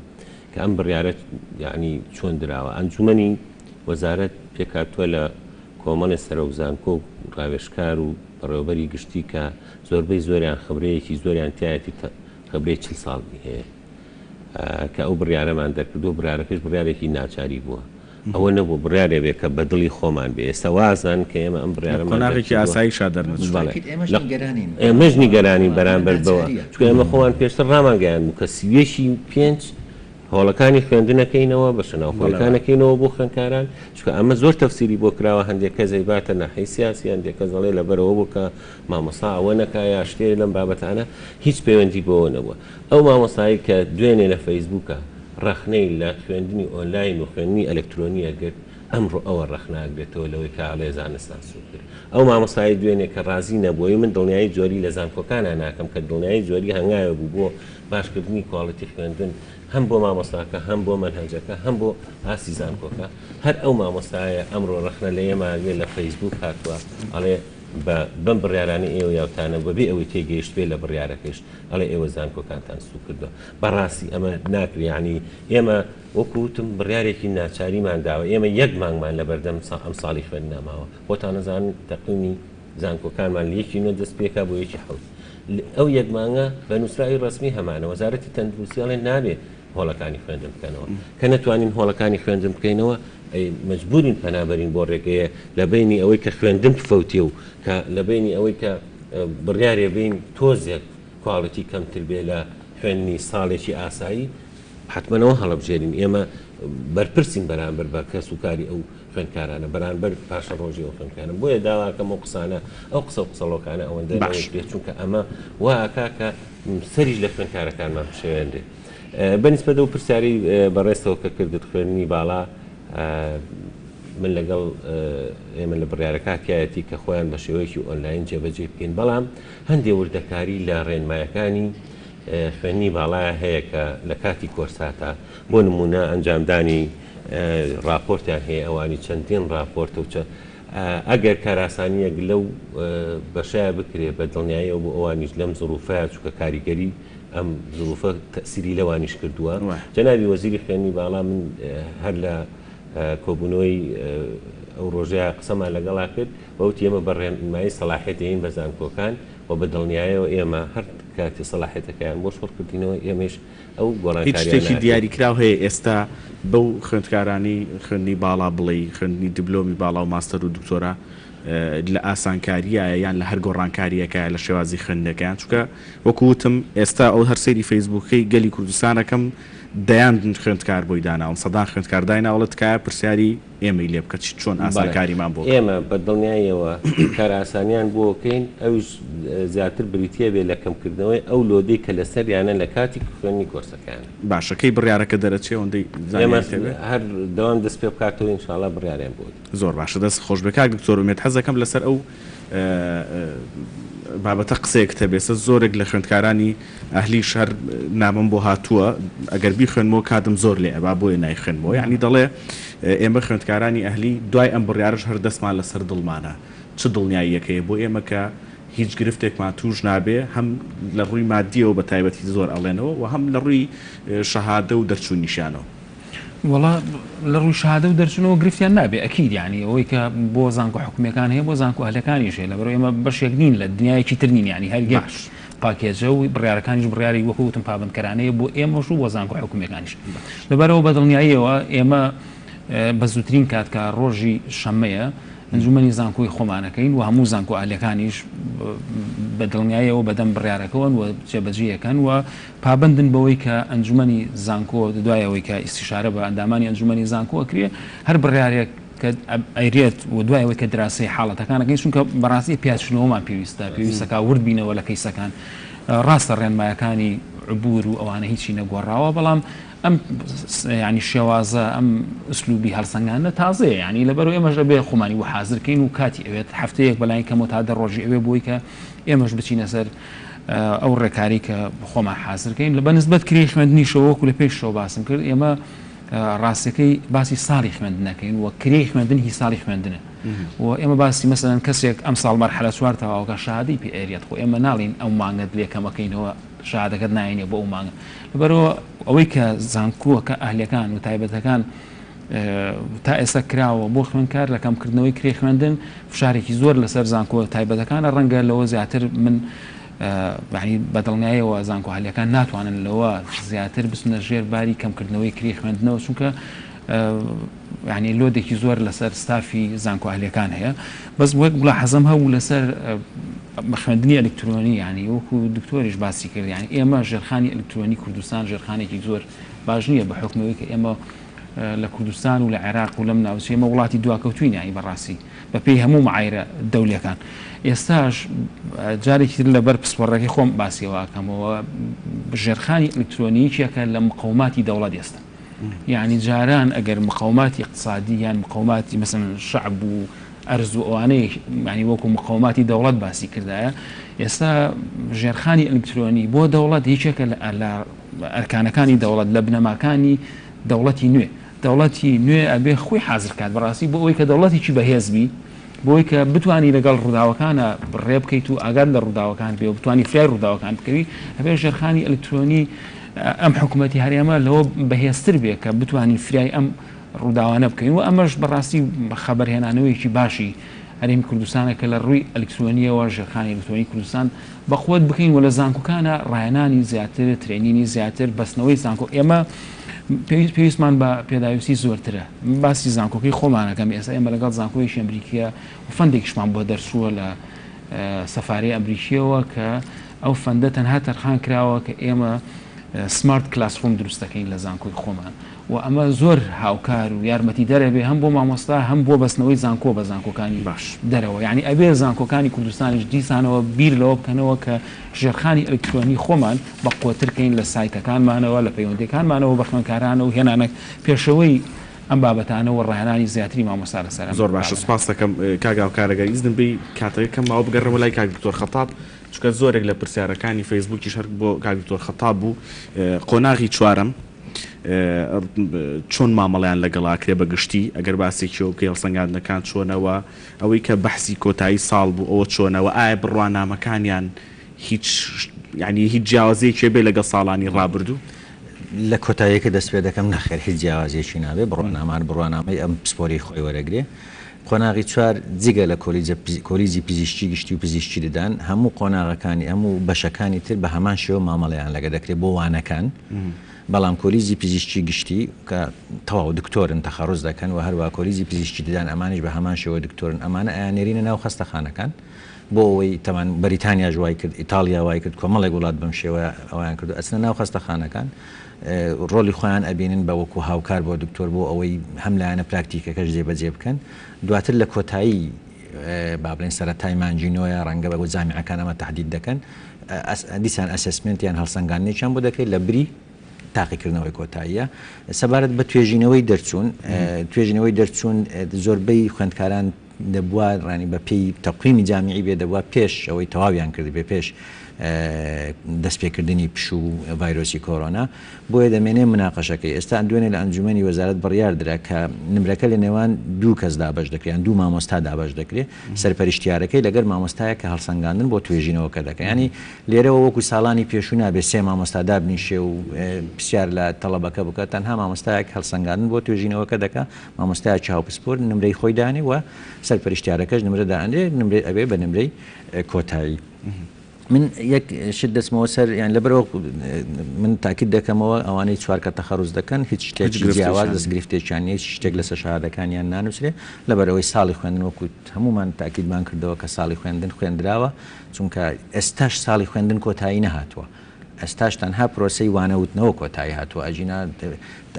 کە ئەم بڕیارەت یعنی چۆن دراوە ئەنجومەنی وەزارەت پێکاتووە لە کۆمەڵی سەرۆک زانکۆ و ڕاوێژکار و بەڕێوەبەری گشتی کە زۆربەی زۆریان خبرەیەکی زۆریان تایەتی خبرەی 40 ساڵی هەیە کە ئەو بڕیارەمان دەکردو بڕارەکەش بڕارێکی ناچاری بووە ئەوە نەبوو بڕارێ بێ کە بەدڵی خۆمان بێ ئێستا وازان کە ئێمە ئەم بڕارەمانێکی ئاسایی شادەرنەوە ئێمەش نیگەرانی بەرامبەر بەوە چکە ئێمە خۆمان پێشتر ڕامانگەیان بوو کە سیوێشی 5 هۆڵەکانی خوێندنەکەینەوە بە شناوخۆیەکانەکەینەوە بۆ خوێندکاران چکە ئەمە زۆر تەفسیری بۆ کراوە هەندێک کە زەیباتە ناحەی سیاسی هەندێک کە دەڵێ لەبەرەوە بوو کە مامۆستا ئەوە نەکا یا شتێ لەم بابەتانە هیچ پەیوەندی بۆەوە نەبووە ئەو مامۆستایی کە دوێنێ لە فەیسبووکە ڕەخنەی لە خوێندنی ئۆنلاین و خوێندنی ئەلکترۆنیە گرت ئەمڕۆ ئەوە ڕەخناگرێتەوە لەوەی کە ئاڵێ زانستان سوود کرد ئەو مامۆستایی دوێنێ کە ڕازی نەبووی من دڵنیایی جۆری لە زانکۆکانە ناکەم کە دڵنیایی جۆری هەنگایە بوو بۆ باشکردنی کواڵیتی خوێندن هەم بۆ مامۆستاکە هەم بۆ مەنهەجەکە هەم بۆ ئاسی زانکۆکە هەر ئەو مامۆستایە ئەمڕۆ ڕەخنە لە ئێماگوێ لە فەیسبوک هاتووە ئەڵێ بەم بڕیارانی ئێوە یاوتانە بەبێ ئەوەی تێگەیشت بێ لە بڕیارەکەش ئەڵێ ئێوە زانکۆکانتان سوو کردووە بەڕاستی ئەمە ناکری ینی ئێمە وەکوتم بڕیارێکی ناچاریمان داوە ئێمە یەک مانگمان لە بەردەم ئەم ساڵی خوێندناماوە بۆتان نەزان تەقینی زانکۆکانمان لە یەکی نە دەست پێکا بۆ یەکی حەوت ئەو یەک مانگە بە نووسراوی ڕسمی هەمانە وەزارەتی تەندروستیاڵێ نابێت هۆڵەکانی خوێندن بکەنەوە کە نەتوانین هۆڵەکانی خوێندن بکەینەوە مەجبورین پەنابەرین بۆ ڕێگەیە لە بینی ئەوەی کە خوێندن فەوتێ و کە لە بینی ئەوەی کە بڕیارێ بین تۆزێک کواڵەتی کەمتر بێ لە خوێندنی ساڵێکی ئاسایی حتمەنەوە هەڵەبژێرین ئێمە بەرپرسین بەرامبەر بە کەس و کاری ئەو خوێندکارانە بەرامبەر پاشە ڕۆژی ئەو خوێندکارن بۆیە داواکەم ئەو قسانە ئەو قسە و قسەڵۆکانە ئەوەندە بێت چونکە ئەمە واکا کە سەریش لە خوێندکارەکانمان شێوێندێ بەنسبەت و پرسیاری بەڕێستەوە کە کردت خوێندنی باڵا من لەگەڵ ئێمە لە بڕیارەکاتیایەتی کە خۆیان بە شێوەیەکی ئۆنلاین جێبەجێ بکەین بەڵام هەندێک وردەکاری لە ڕێنمایەکانی خوێندنی باڵایە هەیە کە لە کاتی کۆرساتە بۆ نمونە ئەنجامدانی راپۆرتیان هەیە ئەوانی چەندین راپۆرتە و ئەگەر کاراسانیەک لەو بەشایە بکرێ بە دڵنیاییەوە بۆ ئەوانیش لەم زروفەیە چووکە کاریگەری ئەم زروفە تەسیری لەوانیش کردووە جەنابی وەزیری خوێندنی باڵا من هەر لە کۆبوونەوەی ئەو ڕۆژەیە قسەمان لەگەڵا کرد بەوتی ئێمە بەڕێنمایی سەلاحێتین بە زانکۆکان و بە دڵنیایەوە ئێمە هەر کاتی سەلاحێتەکەیان بۆ شۆڕکردینەوە ئێمەش ئەو گۆڕانکاریێکی دیاریکراو هەیە ئێستا بەو خوێندکارانی خوێندنی باڵا بڵێ خوێندنی دیبلۆمی باڵا و ماستەر و دکتۆرا لە ئاسانکاریە یان لە هەر گۆڕانکاریەکە لە شێوازی خوێندنەکەیان چونکە وەکوتم ئێستا ئەو هەرسەری فەیسبووکەی گەلی کوردستانەکەم دەیان خوێندکار بۆی داناوم سەدان خوێندکاردای ناوڵەت تکایە پرسیاری ئێمەی لێ بکە چۆن ئاسانکاریمان بۆ ئێمە بە دڵنیاییەوە کار ئاسانیان بۆ بکەین ئەوش زیاتر بریتە بێ لە کەمکردنەوەی ئەو لۆدەی کە لەسەریانە لە کاتی خوێندنی کۆرسەکان باشەکەی بڕیارەکە دەرەچێ ئەوەندەی هەر دەوام دەست پێ بکاتەوە ئینشاڵڵا بڕیاریان بۆ زۆر باشە دەست خۆش بکار دکتۆر ومێد حەزەکەم لەسەر ئەو بابەتە قسەیەک تەبێسە زۆرێک لە خوێندکارانی ئەهلی شەر نامم بۆ هاتووە ئەگەر بیخوێنمەوە کاتم زۆر لێ ئەبا بۆیە نایخوێنمەوە یعنی دەڵێ ئێمە خوێندکارانی ئەهلی دوای ئەم بڕیارش هەر دەستمان لەسەر دڵمانە چ دڵنیاییەکەیە بۆ ئێمە کە هیچ گرفتێکمان توش نابێ هەم لە ڕووی مادیەوە بە تایبەتی زۆر ئەڵێنەوە و هەم لە ڕووی شەهادە و دەرچوو نیشانەوە وڵا لە ڕووی شادە و دەرچنەوە گرفتیان نابێ ئەکید یعنی ئەوەی کە بۆ زانکۆ حکوومیەکان هەیە بۆ زانکۆ ئەهلەکانیش هەیە لەبەرەوەی ئێمە بەشێک نین لە دنیایەکی تر نین ینی هەر یەک پاکێجە و بڕیارەکانیش بڕیاری وەکوتم پابندکەرانەیە بۆ ئێمەش و بۆ زانکۆ حکوومیەکانیش لەبەرەوە بە دڵنیاییەوە ئێمە بە زووترین کات کە ڕۆژی شەمەیە ئەنجومەنی زانکۆی خۆمانەکەین و هەموو زانکۆ ئالیەکانیش بە دڵنیاییەوە بەدەم بڕیارەکەون و جێبەجێیەکەن و پابندن بەوەی کە ئەنجومەنی زانکۆ دوایەوەی کە ئیستیشارە بە ئەندامانی ئەنجومەنی زانکۆ ئەکرێ هەر بڕیارێک کە ئەیرێت و دوایەوەی کە دراسی حاڵەتەکانەکەین چونکە بەڕاستی پیاچنەوەمان پێویستەکە ورد بینەوە لە کەیسەکان ڕاستە ڕێنمایەکانی عبور و ئەوانە هیچی نەگۆڕاوە بەڵام ئەم ینی شێوازە ئەم ئوسلوبی هەڵسەنگانە تازەیە ینی لەبەرەوە ئێمەش بێ خۆمانی و حازرکەین و کاتی ئەوێت هەفتەیەک بەلای کەمەوە تا دە ڕۆژی ئەوێ بۆی کە ئێمەش بچینە سەر ئەو ڕێکاری کە خۆمان حازرکەین لە بەنسبەت کری خوێندنیشەوەکو لە پێشەوە باسم کرد ئێمە ڕاستەکەی باسی ساڵی خوێندنەکەین و کری خوێندن هی ساڵی خوێندنە و ئێمە باسی مەسەن کەسێک ئەم ساڵ مەرحلە چوار تەواوکە شادی پێ ئێریەت خۆ ئێمە ناڵین ئەو مانگت لێکەمەکەینەوە شادەکەت ناینێ بۆ ئەو مانگە لەبەرەوە ئەوەی کە زانکووەکە ئەهلەکان و تایبەتەکان تا ئێستا کراوە بۆ خوێندکار لە کەمکردنەوەی کری خوێندن فشارێکی زۆر لەسەر زانکۆ تایبەتەکانە ڕەنگە لەوە زیاتر من ینی بەدڵنیایەوە زانکۆ هەلەکان ناتوانن لەوە زیاتر بچنە ژێر باری کەمکردنەوەی کری خوێندنەوە چونکە ینی لۆدێکی زۆر لەسەر ستافی زانکۆ هەلەکان هەیە بەس وەک بڵا حەزم هەبوو لەسەر خوێندنی ئەلکترۆنی ینی وەکو دکتۆریش باسی کرد ینی ئێمە ژێرخانی ئەلکترۆنی کوردستان ژێرخانێکی زۆر باش نییە بە حکمەوەی کە ئێمە لە کوردستان و لە عێراق و لەم ناوچە ئێمە وڵاتی دواکەوتوین ینی بەڕاستی بەپێی هەموو معایرە دەولەکان ئێستاش جارێکی لەبەر پسپۆڕەکەی خۆم باسیەوەکەمەوە ژێرخانی ئەلکترۆنیکیەکە لە مقاوماتی دەوڵەت ئێستا یعنی جاران ئەگەر مقاوماتی اقتصادی یان مقاوماتی مثلا شعب و ئەرز و ئەوانەیە ینی وەکو مقاوماتی دەوڵەت باسی کردایە ئێستا ژێرخانی ئەلکترۆنی بۆ دەوڵەت هیچێکە لە ئەرکانەکانی دەوڵەت لە بنەماکانی دەوڵەتی نوێ دەوڵەتی نوێ ئەبێ خۆی حازرکات بەڕاستی بۆ ئەوەی کە دەوڵەتیی بەهێزبی بۆی کە بتانی لەگەڵ ڕووداوەکانە ڕێ بکەیت و ئاگاد لە ڕووداوەکان بێ و بتانی فرای ڕووداوەکان بکەوی ئەبێ ژێرخانی ئەلکترۆنی ئەم حکوومەتی هەرێمە لەوە بەهێزتر بێ کە بتانی فرای ئەم ڕووداوانە بکەین و ئەمەش بەڕاستی خەبەرهێنانەوەیکی باشی هەرێمی کوردستانە کە لە ڕووی ئەلکترۆنیەوە ژێرخانی ئەلکترۆنی کوردستان بەخۆت بکەین و لە زانکۆکانە ڕایەنانی زیاتر ترێنینی زیاتر بەستنەوەی زانکۆ ئێمە پێویستمان بە پێداویستی زۆرترە باسی زانکۆکەی خۆمانەکەم ئێستا ئێمە لەگەڵ زانکۆیشی ئەمریکیە و فەندێکیشمان بۆ دەرچووە لە سەفارەی ئەمریکیەوە کە ئەو فەندە تەنها تەرخان کراوە کە ئێمە سمارت کلاسڕوم دروستەکەین لە زانکۆی خۆمان و ئەمە زۆر هاوکار و یارمەتی دەرەبێ هەم بۆ مامۆستا هەم بۆ بەستنەوەی زانکۆ بە زانکۆکانی باش دەرەوە یعنی ئەبێ زانکۆکانی کوردستانیش دیسانەوە بیر لەوە بکەنەوە کە ژێرخانی ئەلکترۆنی خۆمان بە قوترکەین لە سایتەکانمانەوە لە پەیوەندەکانمانەوە بە خوێندکارانە و هێنانە پێشەوەی ئەم بابەتانەوە ڕایەنانی زیاتری مامۆستا لەسەر زۆر باشە سپاس دەکەم کاگا و کارەگەر ئیزنم بی کاتەکەم ماوە بگەڕەوە لای کاک دکتۆر خەتاب چونکە زۆرێک لە پرسیارەکانی فەیسبووکی شەرک بۆ کاک دکتۆر خەتاب بوو قۆناغی چوارەم چۆن مامەڵیان لەگەڵاکرێ بەگشتی ئەگەر باسێکی و کە هەڵسەنگاندنەکان چۆنەوە ئەوەی کە بەحسی کۆتایی ساڵ بوو ئەوە چۆنەوە ئایا بڕوانامەکانیان هیچ ینی هیچ جیاوازەیەکی بێ لەگە ساڵانی ڕابردوو لە کۆتاییەکە دەست پێ دەکەم نەخێر هیچ جیاوازێکی نابێ بڕوانامەی ئەم پسپۆری خۆی وەرەگرێ قۆناغی چوار جگە لە کۆلیجی پزیشکی گشتی و پزیشکی دەدان هەموو قۆناغەکانی هەموو بەشەکانی تر بە هەمان شێوە مامەڵەیان لەگە دەکرێت بۆ وانەکان بەڵام کۆلیجی پزیشکی گشتی کە تەواو دکتۆرن تەخەڕوز دەکەن و هەروە کۆلیجی پزیشکی دەدان ئەمانش بە هەمان شێوە دکتۆرن ئەمانە ئەیانێرینە ناو خەستەخانەکان بۆ ئەوەی تەمان بەریتانیا ژوای کرد ئیتالیا وای کرد کۆمەڵێک وڵات بەم شێوە ئەویان کرد ئەچنە ناو خەستەخانەکان ڕۆلی خۆیان ئەبینن بە وەکو هاوکار بۆ دکتۆر بۆ ئەوەی هەم لایەنە پراکتیکەکەش جێبەجێ بکەن دواتر لە کۆتایی با بڵێن سەرەتای مانجینۆیە ڕەنگە بە جامیعەکان ئەمە تهدید دەکەن دیسان ئەسسمنتیان هەڵسەنگاندنێکیان بۆ دەکەیت لە بری تاقیکردنەوەی کۆتاییە سەبارەت بە توێژینەوەی دەرچوون زۆربەی خوێندکاران دەبووە ڕانی بە پێی تەقویمی جامیعی بێ دەبووە پێش ئەوەی تەواویان کردی بێ پێش دەستپێکردنی پش و ڤایرۆسی کۆرۆنا بۆیە دەمێنێ مناقەشەکەی ئێستا دوێنێ لە ئەنجومەنی وەزارەت بڕیار درا کە نمرەکە لە نێوان دوو کەس دابەش دەکرێن دوو مامۆستا دابەش دەکرێت سەرپەرشتیارەکەی لەگەر مامۆستایە کە هەڵسەنگاندن بۆ توێژینەوەکە دەکەن ینی لێرەوە وەکو ساڵانی پێشوو نابێ سێ مامۆستا دابنیشێ و پرسیار لە تەڵەبەکە بکات تەنها مامۆستایەک هەڵسەنگاندن بۆ توێژینەوەکە دەکات مامۆستای چاوپسپۆر نمرەی خۆی دانێ و سەرپەرشتیارەکەش نمرە داندێ نمرەی ئەبێ بە نمرەی کۆتایی من یەک شت دەستمەوە سەر یان لەبەرەوە من تاکید دەکەمەوە ئەوانەی چوارکە تەخەڕوز دەکەن هیچ شتێکی جیاواز دەستگرفتێکیان نیە شتێک لەسەر شەهادەکانیان نانووسێ لەبەرەوەی ساڵی خوێندن وەکوت هەمومان تاکیدمان کردەوە کە ساڵی خوێندن خوێندراوە چونکە ئێستاش ساڵی خوێندن کۆتایی نەهاتووە ئێستاش تەنها پرۆسەی وانەوتنەوە کۆتایی هاتووە ئەجینا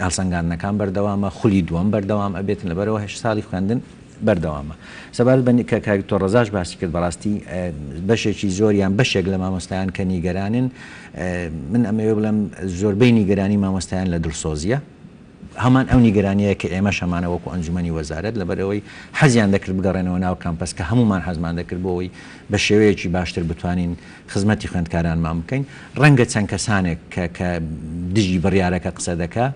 هەڵسەنگاندنەکان بەردەوامە خولی دووەم بەردەوام ئەبێتن لەبەرەوە هێش ساڵی خوێندن بەردەوامە سەبارەت بە کە کاکتۆر ڕەزاش باسی کرد بەڕاستی بەشێکی زۆریان بەشێک لە مامۆستایان کە نیگەرانن من ئەمەوێ بڵێم زۆربەی نیگەرانی مامۆستایان لە دڵسۆزیە هەمان ئەو نیگەرانیە کە ئێمە شەمانە وەکو ئەنجومەنی وەزارەت لەبەرەوەی حەزیان دەکرد بگەڕێنەوە ناو کامپەس کە هەمومان حەزمان دەکرد بۆەوەی بە شێوەیەکی باشتر بتوانین خزمەتی خوێندکارانمان بکەین ڕەنگە چەند کەسانێک کە دژی بڕیارەکە قسە دەکا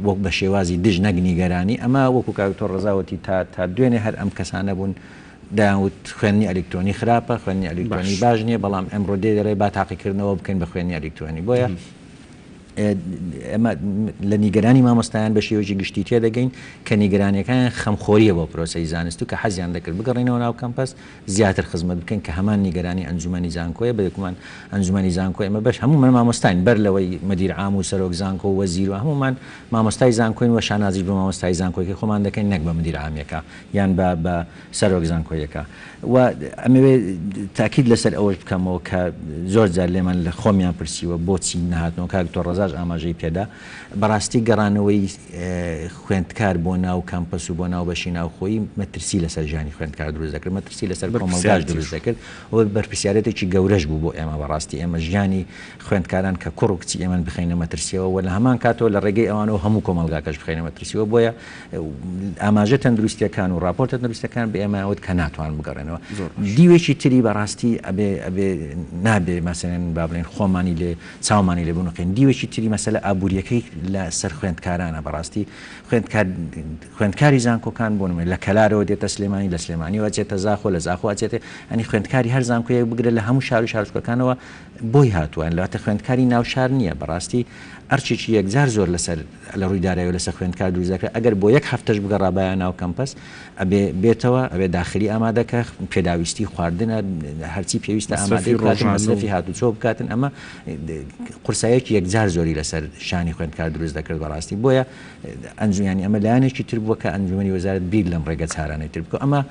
وەک بە شێوازی دژ نەک نیگەرانی ئەمە وەکو کاکتۆر ڕەزاوەتی تا دوێنێ هەر ئەم کەسانە بوون داوت خوێنی ئەلکترۆنی خراپە خوێنی ئەلکترۆنی باش نییە بەڵام ئەمڕۆ دێ با تاقیکردنەوە بکەین بە خوێنی ئەلکترۆنی بۆیە ئەمە لە نیگەرانی مامۆستایان بە شێوەیەکی گشتی تێدەگەین کە نیگەرانیەکان خەمخۆریە بۆ پرۆسەی زانست و کە حەزیان دەکرد بگەڕێنەوە ناو کەمپەس زیاتر خزمەت بکەین کە هەمان نیگەرانی ئەنجومەنی زانکۆیە بە یەکمان ئەنجومەنی زانکۆی ئەمە بەش هەمومان مامۆستاین بەر لەوەی مدیر عام و سەرۆک زانکۆ و وەزیر و هەمومان مامۆستای زانکۆین و شانازی بە مامۆستای زانکۆیەکە خۆمان دەکەین نەک بە مدیر عامیەکە یان بە سەرۆک زانکۆیەکە و ئەمەوێ تاکید لەسەر ئەوەش بکەمەوە کە زۆر جار لێمان لە خۆمیان پرسیوە بۆچی نەهاتنەوە کاکتۆر ڕەزاش ئاماژەی پێدا بەڕاستی گەڕانەوەی خوێندکار بۆ ناو کامپەس و بۆ ناو بەشی ناوخۆیی مەترسی لەسەر ژیانی خوێندکار دروست دەکرد مەترسی لەسەر کۆمەلگاش دروست دەکرد و بەرپرسیارەتێکی گەورەش بوو بۆ ئێمە بەڕاستی ئێمە ژیانی خوێندکاران کە کوڕ و کچی ئێمە بخینە مەترسیەوە و لە هەمان کاتەوە لە ڕێگەی ئەوانەوە هەموو کۆمەلگاکەش بخینە مەترسیەوە بۆیە ئاماژە تەندروستیەکان و راپۆرتە تەندروستەکان بە ئێمەوت کە ناتوان بگەڕێنەوە دیوێکی تری بەڕاستی ئەبێ نابێ مەسەلەن با بڵێن خۆمانی لێ چاومانی لێ بوونەکەین دیوێکی تری مەسەلە ئابوووریەکەی لە سەر خوێندکارانە بەڕاستی خوێندکاری زانکۆکان بۆ نمونە لە کەلارەوە دێتە سلێمانی لە سلێمانیەوە چێتە زاخۆ لە زاخۆ چێتێ ئەنی خوێندکاری هەر زانکۆیەک بگرێت لە هەموو شار و شارچکەکانەوە بۆی هاتووان لەواتە خوێندکاری ناوشار نییە بەڕاستی ئەرچێکی یەکجار زۆر لەسەر لە ڕووی دارایەوە لەسەر خوێندکار دروست دەکرێت ئەگەر بۆ یەک هەفتەش بگەڕابایە ناو کەمپەس ئەبێ بێتەوە ئەبێ داخلی ئامادەکە پێداویستی خواردنە هەرچی پێویستە ئامادەی بکاتن مەسرەفی هاتوچۆ بکاتن ئەمە قورسایەکی یەکجار زۆری لەسەر شانی خوێندکار دروست دەکرد بەڕاستی بۆیە ئەنجومی ئەمە لایەنێکی تر بووە کە ئەنجومەنی وەزارەت بیر لەم ڕێگە چارانەی تر بکە ئەمە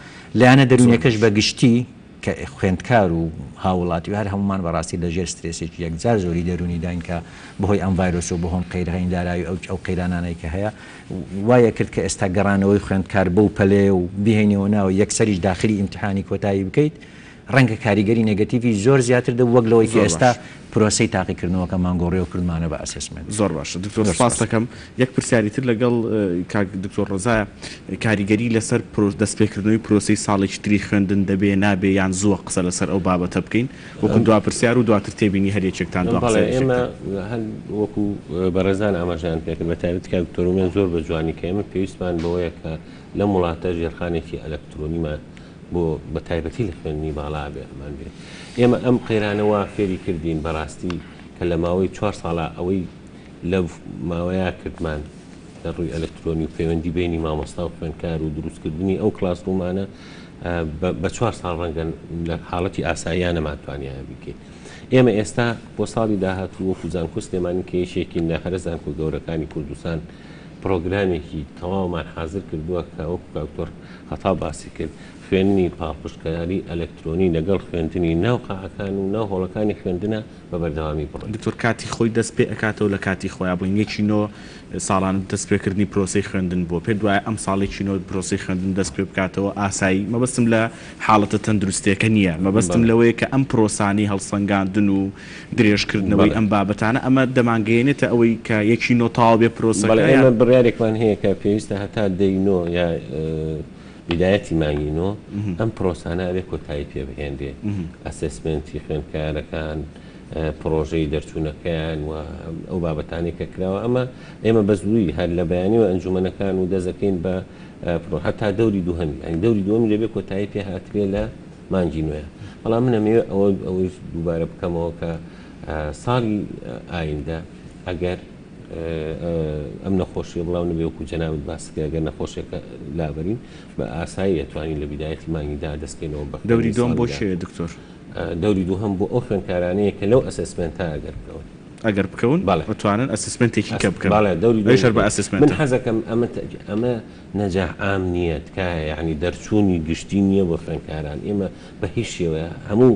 لایەنە دەرونیەکەش بە گشتی کە خوێندکار و هاوڵاتی و هەر هەمومان بەڕاستی لەژێر سترێسێکی یەکجار زۆری دەرونی داین کە بەهۆی ئەم ڤایرۆس و بەهۆم قەیرهین دارایی ئەو قەیرانانەی کە هەیە وایە کرد کە ئێستا گەڕانەوەی خوێندکار بەو پەلێ و بهێنەوە ناوە یەکسەریش داخلی ئیمتیحانی کۆتایی بکەیت ڕەنگە کاریگەری نێگەتیڤی زۆر زیاتر دە وەک لەوەی کە ئێستا پرۆسەی تاقیکردنەوەکە مانگۆڕێ و کردمانە بە ئەسسمنت زۆر باشە دکتۆر سپاس دەکەم یەک پرسیاری تر لەگەڵ دکتۆر ڕەزایە کاریگەری لەسەر دەستپێکردنەوەی پرۆسەی ساڵێکی تری خوێندن دەبێ نابێ یان زووە قسە لەسەر ئەو بابەتە بکەین وەکو دوا پرسیار و دواتر تێبینی هەرێکێکتان ئێمە هەر وەکو بەڕێزان ئاماژیان پێکرد بە تایبەت کە دکتۆرمێن زۆر بە جوانی کە ئێمە پێویستمان بەوەیە کە لە وڵاتە ژێرخانێکی ئەلەکترۆنیمان بۆ بە تایبەتی لە خوێندنی باڵا بێمان بێت ئێمە ئەم قەیرانەوە فێری کردین بەڕاستی کە لە ماوەی 4 ساڵە ئەوەی لە ماوەیە کردمان لە ڕووی ئەلکترۆنی و پەیوەندی بینی مامۆستا و خوێندکار و دروستکردنی ئەو کلاسڕومانە بە 4 ساڵ ڕەنگە لە حاڵەتی ئاساییان نەماتوانیان بکەین ئێمە ئێستا بۆ ساڵی داهاتوو وەکو زانکۆ سلێمانی کە یەکێکی ناخەرە زانکۆ گەورەکانی کوردستان پرۆگرامێکی تەواومان حاضر کردووە کە وەکو کاکتۆر خەتا باسی کرد خوێننی پاڵپشتکاری ئەلکترۆنی لەگەڵ خوێندنی ناو قاعەکان و ناو هۆڵەکانی خوێندنە بە بەردەوامی بڕێت دکتۆر کاتی خۆی دەست پێ ئەکاتەوە لە کاتی خۆیان بووین یەکی نۆ ساڵان دەستپێکردنی پرۆسەی خوێندن بۆ پێ دوایە ئەم ساڵێکی نۆ پرۆسەی خوێندن دەست پێ بکاتەوە ئاسایی مەبەستم لە حاڵەتە تەندروستیەکە نییە مەبەستم لەوەیە کە ئەم پرۆسانی هەڵسەنگاندن و درێژکردنەوەی ئەم بابەتانە ئەمە دەمانگەیەنێتە ئەوەی کە یەکی نۆ تاوا بێ پرۆسەکە ئێمە بڕیارێکمان هەیە کە پێویستە هەتا دەینۆ یا بدایەتی مانگینەوە ئەم پرۆسانە ئەبێ کۆتایی پێ بهێندێ ئەسسمنتی خوێندکارەکان پرۆژەی دەرچوونەکەیان و ئەو بابەتانی کە کراوە ئەمە ئێمە بە زووی هەر لە بەیانیوە ئەنجومەنەکان و دەزەکەین بە هەتا دەوری دووهەمی ئەنی دەوری دووەمی لەبێ کۆتایی پێ هاتوێ لە مانگی نوێە بەڵام من ئەمەوێ ئەوەی دووبارە بکەمەوە کە ساڵی ئایندە ئەگەر ئەم نەخۆشیە بڵاو نەبێ وەکو جەنابەت باسکە ئەگەر نەخۆشیەکە لابەرین بە ئاسایی ئەتوانین لە بیدایەتی مانگیدا دەستکەینەوە بە دەوری دوم بۆ شێ دکتۆر دەوری دووهەم بۆ ئەو خوێنکارانەیە کە لەو ئەسسمنتا ئەگەر بکەون ئەگەر بکەون بەڵێ. بتوانن ئەسسمنتێکی کە بکەن باڵێ دەوری ئەیشەر بە من ئەسسمنت حەزەکەم ئەمە نەجاح عام نییە تکایە یعنی دەرچوونی گشتی نییە بۆ خوێنکاران ئێمە بە هیچ شێوەیە هەموو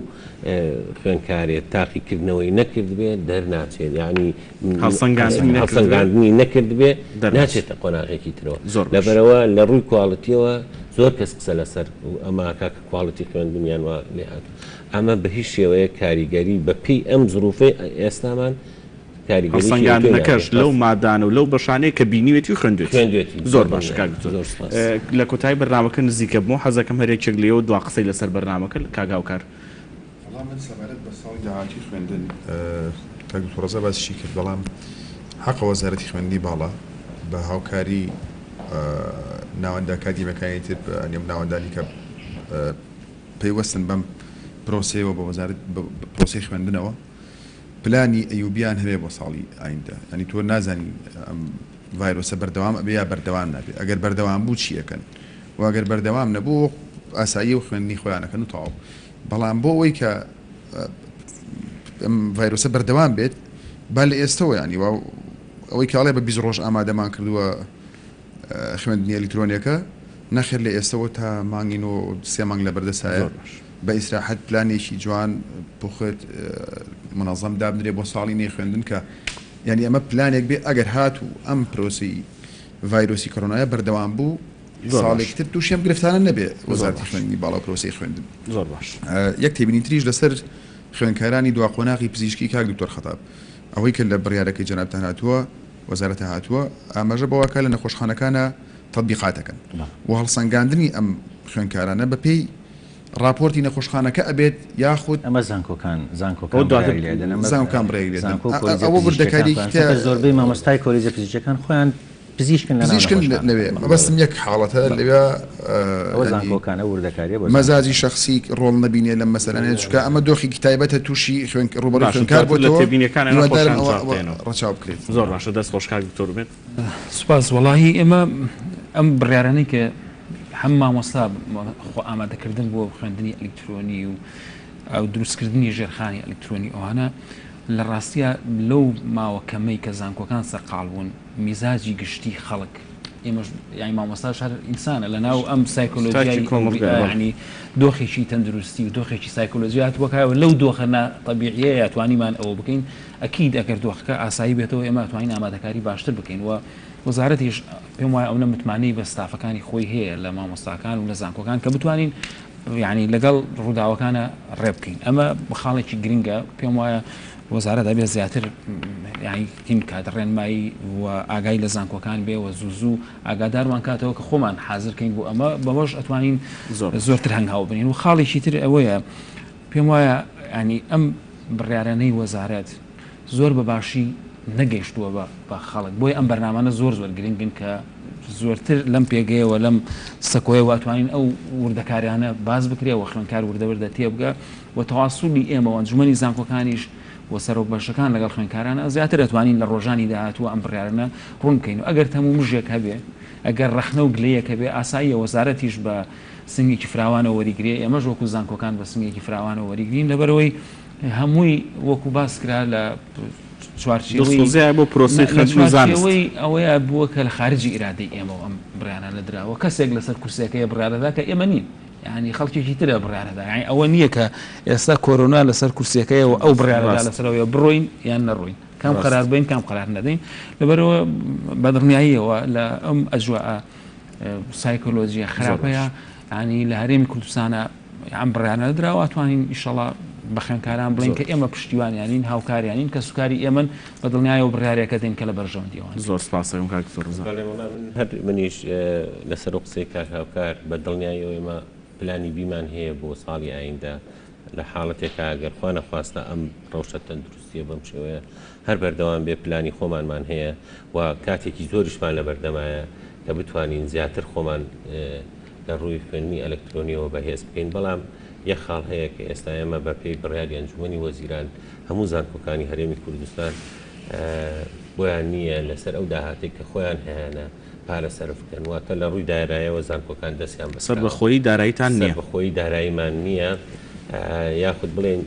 خوێنکارێت تاقیکردنەوەی نەکرد بێ دەرناچێت یعنی هەڵسەنگاندنی نەکرد بێ ناچێتە قۆناغێکی ترەوە لەبەرەوە لە ڕووی کواڵەتیەوە زۆر کەس قسە لەسەر ئەمە کاکە کواڵەتی خوێندنیان وا لێ هات ئەمە بە هیچ شێوەیە کاریگەری بەپی ئەم زروفەی ئێستامان هەڵسەنگاندنەکەش لەو مادانە و لەو بەشانەیە کە بینیوێتی و خوێندوێتی زۆر باش لە کۆتایی بەرنامەکە نزیکە بوو حەزەکەم هەرێکێک لێەوە دوا قسەی لەسەر بەرنامەکە کاگاوکار من سەبارەت بە ساڵی داهاتی خوێندن تەگوتۆڕەزە باسیشی کرد بەڵام حەقە وەزارەتی خوێندنی باڵا بە هاوکاری ناوەندە کادیمەکانی تر نێم ناوەندانی کە پەیوەستن بەم پرۆسەیەوە بە وەزارەت پرۆسی خوێندنەوە پلانی ئەیوبیان هەبێ بۆ ساڵی ئایندا ئەنی تۆ نازانی ئەم ڤایرۆسە بەردەوام ئەبێ یا بەردەوام نابێت ئەگەر بەردەوام بوو چیەکەن و ئەگەر بەردەوام نەبوو ئاسایی و خوێندنی خۆیانەکەن و تەواو بەڵام بۆ ئەوەی کە ئەم ڤایرۆسە بەردەوام بێت با لە ئێستەوە ینی ئەوەی کاڵێ بە 20 ڕۆژ ئامادەمان کردووە خوێندنی ئەلکترۆنیەکە نەخێر لە ئێستەوە تا مانگین و 3 مانگ لە بەردەسایە بە ئیسراحەت پلانێکی جوان بخێت منەظەم دابنرێ بۆ ساڵی نێ خوێندن کە یعنی ئەمە پلانێک بێ ئەگەر هات و ئەم پرۆسی ڤایرۆسی کۆرۆنایە بەردەوام بوو ساڵێکی تر تووشێم گرفتانە نەبێ وەزارەتی خوێندنی باڵا پرۆسی خوێندن زۆر باش یەک تێبینی تریش لەسەر خوێنکارانی دواقۆناغی پزیشکی کاک دکتۆر خەتاب ئەوەی کە لە بڕیارەکەی جەنابتان هاتووە وەزارەتە هاتووە ئاماژە بەوەکە لە نەخۆشخانەکانە تەطبیقاتەکەن و هەڵسەنگاندنی ئەم خوێنکارانە بەپێی راپۆرتی نەخۆشخانەکە ئەبێت یاخود ئەمە زانکۆکان زانکۆکان بڕێگرێتن ئەوە بردەکاری زۆربەی مامۆستای کۆلیجە پزیشکەکان خۆیان پزیشکن لەوێ بەستم یەک حاڵەتە لەوێ زانکۆکانە وردەکاری مەزاجی شخصی ڕۆڵ نەبینێ لەم مەسەلانێت چکە ئەمە دۆخێکی تایبەتە تووشی ڕوبەڕووی خوێنکار بۆتەوە ڕەچاو بکرێت زۆر باشە دەست خۆشکار دکتۆر بێت سوپاس وەڵاهی ئێمە ئەم بڕیارانەی کە هەم مامۆستا خۆ ئامادەکردن بۆ خوێندنی ئەلکترۆنی و ئەو دروستکردنی ژێرخانی ئەلکترۆنی ئەوانە لە ڕاستیە لەو ماوە کەمەی کە زانکۆکان سەرقاڵ بوون میزاجی گشتی خەڵک ئێمەش یانی مامۆستاش هەر ئینسانە لە ناو ئەم سایکۆلۆژیانی دۆخێکی تەندروستی و دۆخێکی سایکۆلۆژیات وەکایەوە لەو دۆخە تەبیعیە یاتوانیمان ئەوە بکەین ئەکید ئەگەر دۆخەکە ئاسایی بێتەوە ئێمە توانین ئامادەکاری باشتر بکەین و وەزارەتیش پێم وایە ئەو نەمتمانەی بە ستافەکانی خۆی هەیە لە مامۆستاکان و لە زانکۆکان کە بتوانین یعنی لەگەڵ ڕووداوەکانە ڕێ بکەین ئەمە خاڵێکی گرنگە پێم وایە وەزارەت دەبێت زیاتر یعنی تیم کادڕێنمایی و ئاگای لە زانکۆکان بێ و زوو ئاگادارمان کاتەوە کە خۆمان حاضرکەین بۆ ئەمە بەمەش ئەتوانین زۆرتر هەنگاو بنین و خاڵێکی تر ئەوەیە پێم وایە ینی ئەم بڕیارانەی وەزارەت زۆر بەباشی نەگەیشتووە بە خەڵک بۆی ئەم بەرنامانە زۆر گرنگن کە زۆرتر لەم پێگەیەوە لەم سەکۆیە واتوانین ئەو وردەکاریانە باز بکرێەوە خوێنکار وردەوردە تێبگە و تەواسولی ئێمە ئەنجومەنی زانکۆکانیش و سەرۆک بەشەکان لەگەڵ خوێنکارانە زیاتر دەتوانین لە ڕۆژانی داهاتوە ئەم بڕیارانە ڕوون بکەین و ئەگەر هەموو مژێک هەبێ ئەگەر ڕەخنە و گلەیەکە بێ ئاساییە وەزارەتیش بە سنگێکی فراوانە وەریگرێ ئێمەش وەکو زانکۆکان بە سنگێکی فراوانە وەریگرین لەبەرەوەی هەمووی وەکو باس کرا لە بۆ پرۆسی خوێندنەوەی ئەوەیە بووە کە لە خارجی ئیرادەی ئێمە ئەم بڕیانە لەدراوە کەسێک لەسەر کورسەکەی بڕارەدا کە ئێمە نین ینی خەڵکێکی ترە بڕارەدا یعنی ئەوە نییە کە ئێستا کۆرۆنا لەسەر کورسەکەیەوە ئەو بڕارەدا لەسەرەوەی بڕۆین یان نەڕۆین کام قەرار بین کام قەرار نەدەین لەبەرەوە بەدڵنیاییەوە لە ئەم ئەجواء سایکۆلۆژیە خراپەیە ینی لە هەرێمی کوردستانە ئەم بڕیانە لەدراوە توانین ئیشەڵا بە خوێنکاران بڵین کە ئێمە پشتیوانیانین هاوکاریانین کە سوکاری ئێمن بە دڵنیایە و بڕیارێکە دێن کە لە بەرژەوەندیەوە زۆر سپاسەکەم کاک زۆر هەر منیش لەسەر قسەی کاک هاوکار بە دڵنیاییەوە ئێمە پلانی بیمان هەیە بۆ ساڵی ئایندا لە حاڵەتێکە ئەگەر خوا نەخواستە ئەم ڕەوشە تەندروستیە بەم شێوەیە هەر بەردەوام بێ پلانی خۆمانمان هەیە و کاتێکی زۆریشمان لە بەردەمایە کە بتوانین زیاتر خۆمان لە ڕووی خوێنی ئەلکترۆنیەوە بەهێز بکەین بەڵام یەک خاڵ هەیە کە ئێستا ئێمە بە پێی بڕیاری ئەنجومەنی وەزیران هەموو زانکۆکانی هەرێمی کوردستان بۆیان نییە لەسەر ئەو داهاتێک کە خۆیان هەیەە پارە سەرف بکەن واتە لە ڕووی داراییەوە زانکۆکان دەستیان بەسەر بەخۆی داراییتان نییە بەخۆی داراییمان نییە یاخود بڵێن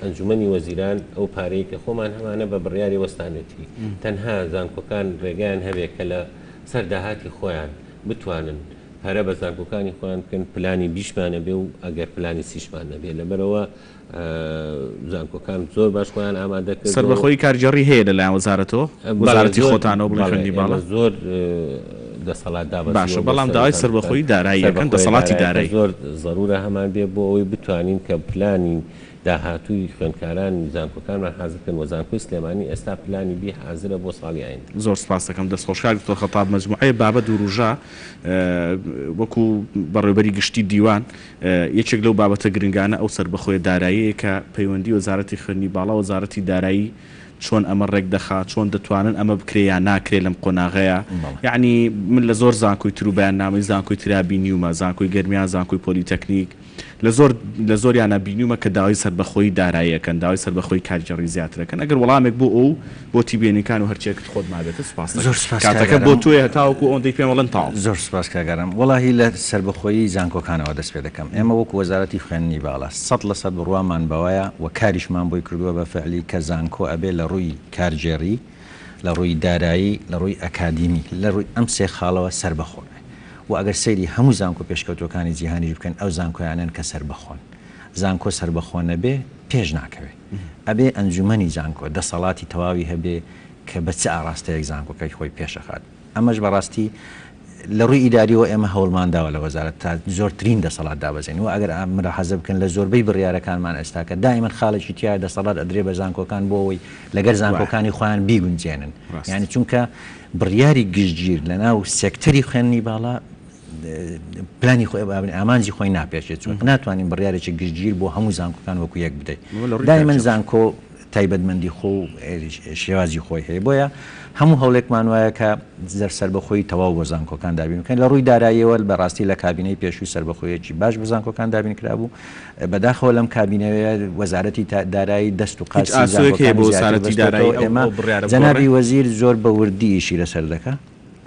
ئەنجومەنی وەزیران ئەو پارەی کە خۆمان هەمانە بە بڕیاری وەستانێتی تەنها زانکۆکان ڕێگەیان هەبێت کە لە سەرداهاتی خۆیان بتوانن هەرە بە زانکۆکانی خۆیان بکەن پلانی بیشمانە بێ و ئەگەر پلانی سیشمان نەبێ لەبەرەوە زانکۆکان زۆر باش خۆیان ئامادە کرد سەربەخۆی کارگەڕی هەیە لەلایەن وەزارەتەوە وەزارەتی خۆتانەوە بڵێن خوێندی باڵا زۆر دەسەڵات باشە بەڵام داوای سەربەخۆی داراییەکەن دەسەڵاتی دارایی زۆر ضرورە هەمان بێ بۆ ئەوەی بتوانین کە پلانی داهاتووی خوێندکاران زانکۆکانمان حازرکن و زانکۆی سلێمانی ئێستا پلانی بی حازرە بۆ ساڵی ئایندا. زۆر سپاس دەکەم دەستخۆشکار دکتۆر خەتاب مەجموعەی بابەت و ڕوژە وەکو بەڕێوەبەری گشتی دیوان یەکێک لەو بابەتە گرنگانە ئەو سەربەخۆی داراییە کە پەیوەندی وەزارەتی خوێندنی باڵا وەزارەتی دارایی چۆن ئەمە ڕێک دەخات چۆن دەتوانن ئەمە بکرێ یا ناکرێت لەم قۆناغەیە یعنی من لە زۆر زانکۆی تر و بەیاننامەی زانکۆی ترابی نیومە زانکۆی گەرمیان زانکۆی پۆلیتەکنیک لە زۆریانە بینیومە کە داوای سەربەخۆی داراییەکەن داوای سەربەخۆی کارگەڕی زیاترەکەن ئەگەر وەڵامێک بۆ ئەو بۆ تیبێنەکان و هەرچێکت خۆت مابێتە سپاس کاتەکە بۆ توێ هەتاوەکو ئەوەندەی پێم وەڵەن تاو زۆر سپاس کاگەرم وەڵاهی لە سەربەخۆیی زانکۆکانەوە دەست پێ دەکەم ئێمە وەکو وەزارەتی خوێندنی باڵا 100% بڕوامان بەوەیە و کاریشمان بۆی کردووە بە فعلی کە زانکۆ ئەبێ لە ڕووی کارگێڕی لە ڕووی دارایی لە ڕووی ئەکادیمی لە ڕووی ئەم سێ خاڵەوە سەربەخۆن و ئەگەر سەیری هەموو زانکۆ پێشکەوتەکانی جیهانیش بکەن ئەو زانکۆیانن کە سەربەخۆن زانکۆ سەربەخۆ نەبێ پێش ناکەوێت ئەبێ ئەنجومەنی زانکۆ دەسەڵاتی تەواوی هەبێ کە بە چ ئاراستەیەک زانکۆکەی خۆی پێشەخات ئەمەش بەڕاستی لە ڕووی ئیداریەوە ئێمە هەوڵمانداوە لە وەزارەت تا زۆرترین دەسەڵات دابەزین و ئەگەر ملاحەزە بکەن لە زۆربەی بڕیارەکانمان ئێستاکە دائیمەن خاڵێکی تیا دەسەڵات ئەدرێ بە زانکۆکان بۆ ئەوەی لەگەر زانکۆکانی خۆیان بیگونجێنن یعنی چونکە بڕیاری گشتگیر لە ناو سێکتەری خوێندنی باڵا پلانی خۆی ئامانجی خۆی ناپێشێت چون ناتوانین بڕیارێکی گشتگیر بۆ هەموو زانکۆکان وەکو یەک بدەیت دائیمەن زانکۆ تایبەتمەندی خۆ و شێوازی خۆی هەیە بۆیە هەموو هەوڵێکمان وایە کە سەربەخۆی تەواو بۆ زانکۆکان دابین بکەین لە ڕووی داراییەوە بەڕاستی لە کابینەی پێشووی سەربەخۆیەکی باش بۆ زانکۆکان دابین کرابوو بەداخەوە لەم کابینەوەیە وەزارەتی دارایی دەست و قاچی زانکۆکان جەنابی وەزیر زۆر بە وردی ئیشی لەسەر دەکات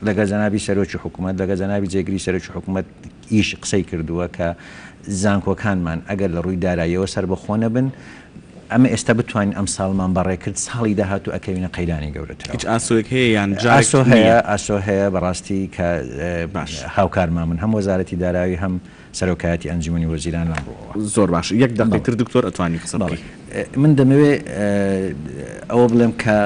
لەگە جەنابی سەرۆکی حکوومەت لەگە جەنابی جێگری سەرۆکی حکوومەت ئیش قسەی کردووە کە زانکۆکانمان ئەگەر لە ڕووی داراییەوە سەربەخۆ نەبن ئەمە ئێستا بتوانین ئەم ساڵمان بەڕێکرد ساڵی داهاتوو ئەکەوینە قەیرانی گەورەتر هیچ ئاسۆیەک هەیە یان ئاسۆ هەیە بەڕاستی کە هاوکارمان من هەم وەزارەتی دارایی هەم سەرۆکایەتی ئەنجومەنی وەزیران لەڕۆوە زۆر باش یەک دەقیقەتر دکتۆر ئەتوانی قسە بڵێ من دەمەوێت ئەوە بڵێم کە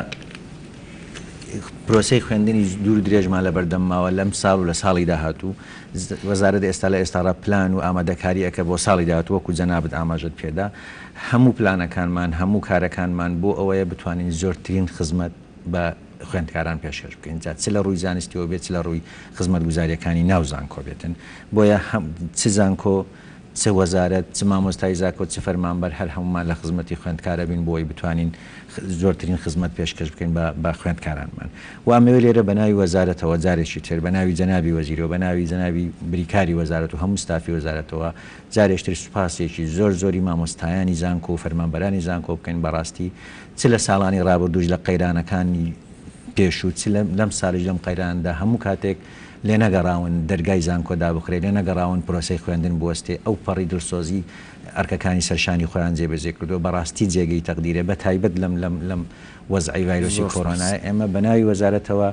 پرۆسەی خوێندنی دوور و درێژمان لە بەردەمماوە لەم ساڵ و لە ساڵی داهاتوو وەزارەت ئێستا لە ئێستاڕە پلان و ئامادەکاری ئەەکە بۆ ساڵی داهاتوو وەکو جەنابەت ئاماژەت پێدا هەموو پلانەکانمان هەموو کارەکانمان بۆ ئەوەیە بتوانین زۆرترین خزمەت بە خوێندکاران پێشکەش بکەین جا چ لە ڕووی زانستیەوە بێت چ لە ڕووی خزمەت گوزاریەکانی ناو زانکۆ بێتن بۆیە چ زانکۆ چ وەزارەت چ مامۆستای زانکۆ چ فەرمانبەر هەر هەمومان لە خزمەتی خوێندکارە بین بۆی بتوانین زۆرترین خزمەت پێشکەش بکەین بە خوێندکارانمان و ئەمەوێ لێرە بە ناوی وەزارەتەوە جارێکی تر بە ناوی جەنابی وەزیرەوە بە ناوی جەنابی بریکاری وەزارەت و هەموو ستافی وەزارەتەوە جارێشتر سوپاسێکی زۆری مامۆستایانی زانکۆ و فەرمانبەرانی زانکۆ بکەین بەڕاستی چ لە ساڵانی ڕابردووش لە قەیرانەکانی پێشوو چ لەم ساڵیش لەم قەیراندا هەموو کاتێک لێ نەگەڕاون دەرگای زانکۆدا بخرێ لێ نەگەڕاون پرۆسەی خوێندن بوەستێ ئەو پەڕی دڵسۆزی ئەرکەکانی سەرشانی خۆیان جێبەجێ کردو بەڕاستی جێگەی تەقدیرێ بە تایبەت لەم وەزعی ڤایرۆسی کۆڕۆنای ئێمە بە ناوی وەزارەتەوە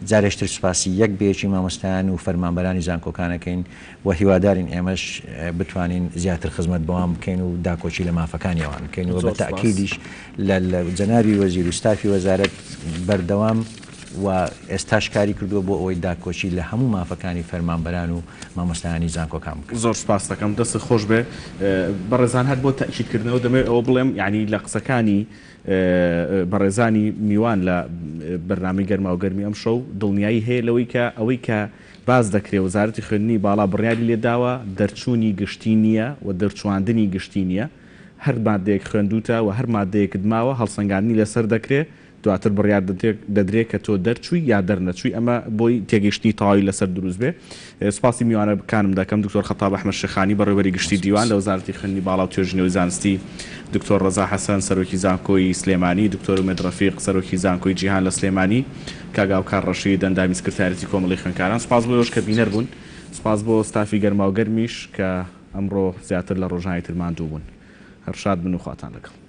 جارێشتر سوپاسی یەک بێکی مامۆستایان و فەرمانبەرانی زانکۆکانەکەین و هیوادارین ئێمەش بتوانین زیاتر خزمەت بەوان بکەین و داکۆچی لە مافەکانیەوان بکەین و بە تاکیدیش لە جەنابی وەزیر و ستافی وەزارەت بەردەوام و ئێستاش کاری کردووە بۆ ئەوەی داکۆچی لە هەموو مافەکانی فەرمانبەران و مامۆستایانی زانکۆکان بکەن. زۆر سپاس دەکەم دەست خۆش بێ بەڕێزان هەر بۆ تاکیدکردنەوە دەمەوێت ئەوە بڵێم یعنی لە قسەکانی بەڕێزانی میوان لە بەرنامەی گەرما و گەرمی ئەم شەو دڵنیایی هەیە لەوەی کە ئەوەی کە باز دەکرێت وەزارەتی خوێندنی باڵا بڕیاری لێداوە دەرچوونی گشتی نییە و دەرچواندنی گشتی نییە هەر مادەیەک خوێندوتە و هەر مادەیەک دماوە هەڵسەنگاندنی لەسەر دەکرێت دواتر بڕیار دەدرێت کە تۆ دەرچووی یا دەرنەچووی ئەمە بۆی تێگەیشتنی تەواوی لەسەر دروست بێ سپاسی میوانە بکانم دەکەم دکتۆر خەتاب ئەحمەد شێخانی بەڕێوەبەری گشتی دیوان لە وەزارەتی خوێندنی باڵا و توێژینەوەی زانستی دکتۆر ڕەزا حەسەن سەرۆکی زانکۆی سلێمانی دکتۆر ئومێد ڕەفیق سەرۆکی زانکۆی جیهان لە سلێمانی کاگاوکار ڕەشید ئەندامی سکرتایەتی کۆمەڵی خوێندکاران سپاس بۆ ئەوش کە بینەر بوون سپاس بۆ ستافی گەرما و گەرمیش کە ئەمڕۆ زیاتر لە ڕۆژنای ترمان دوو بوون هەرشاد بن و خواتان لەگەڵ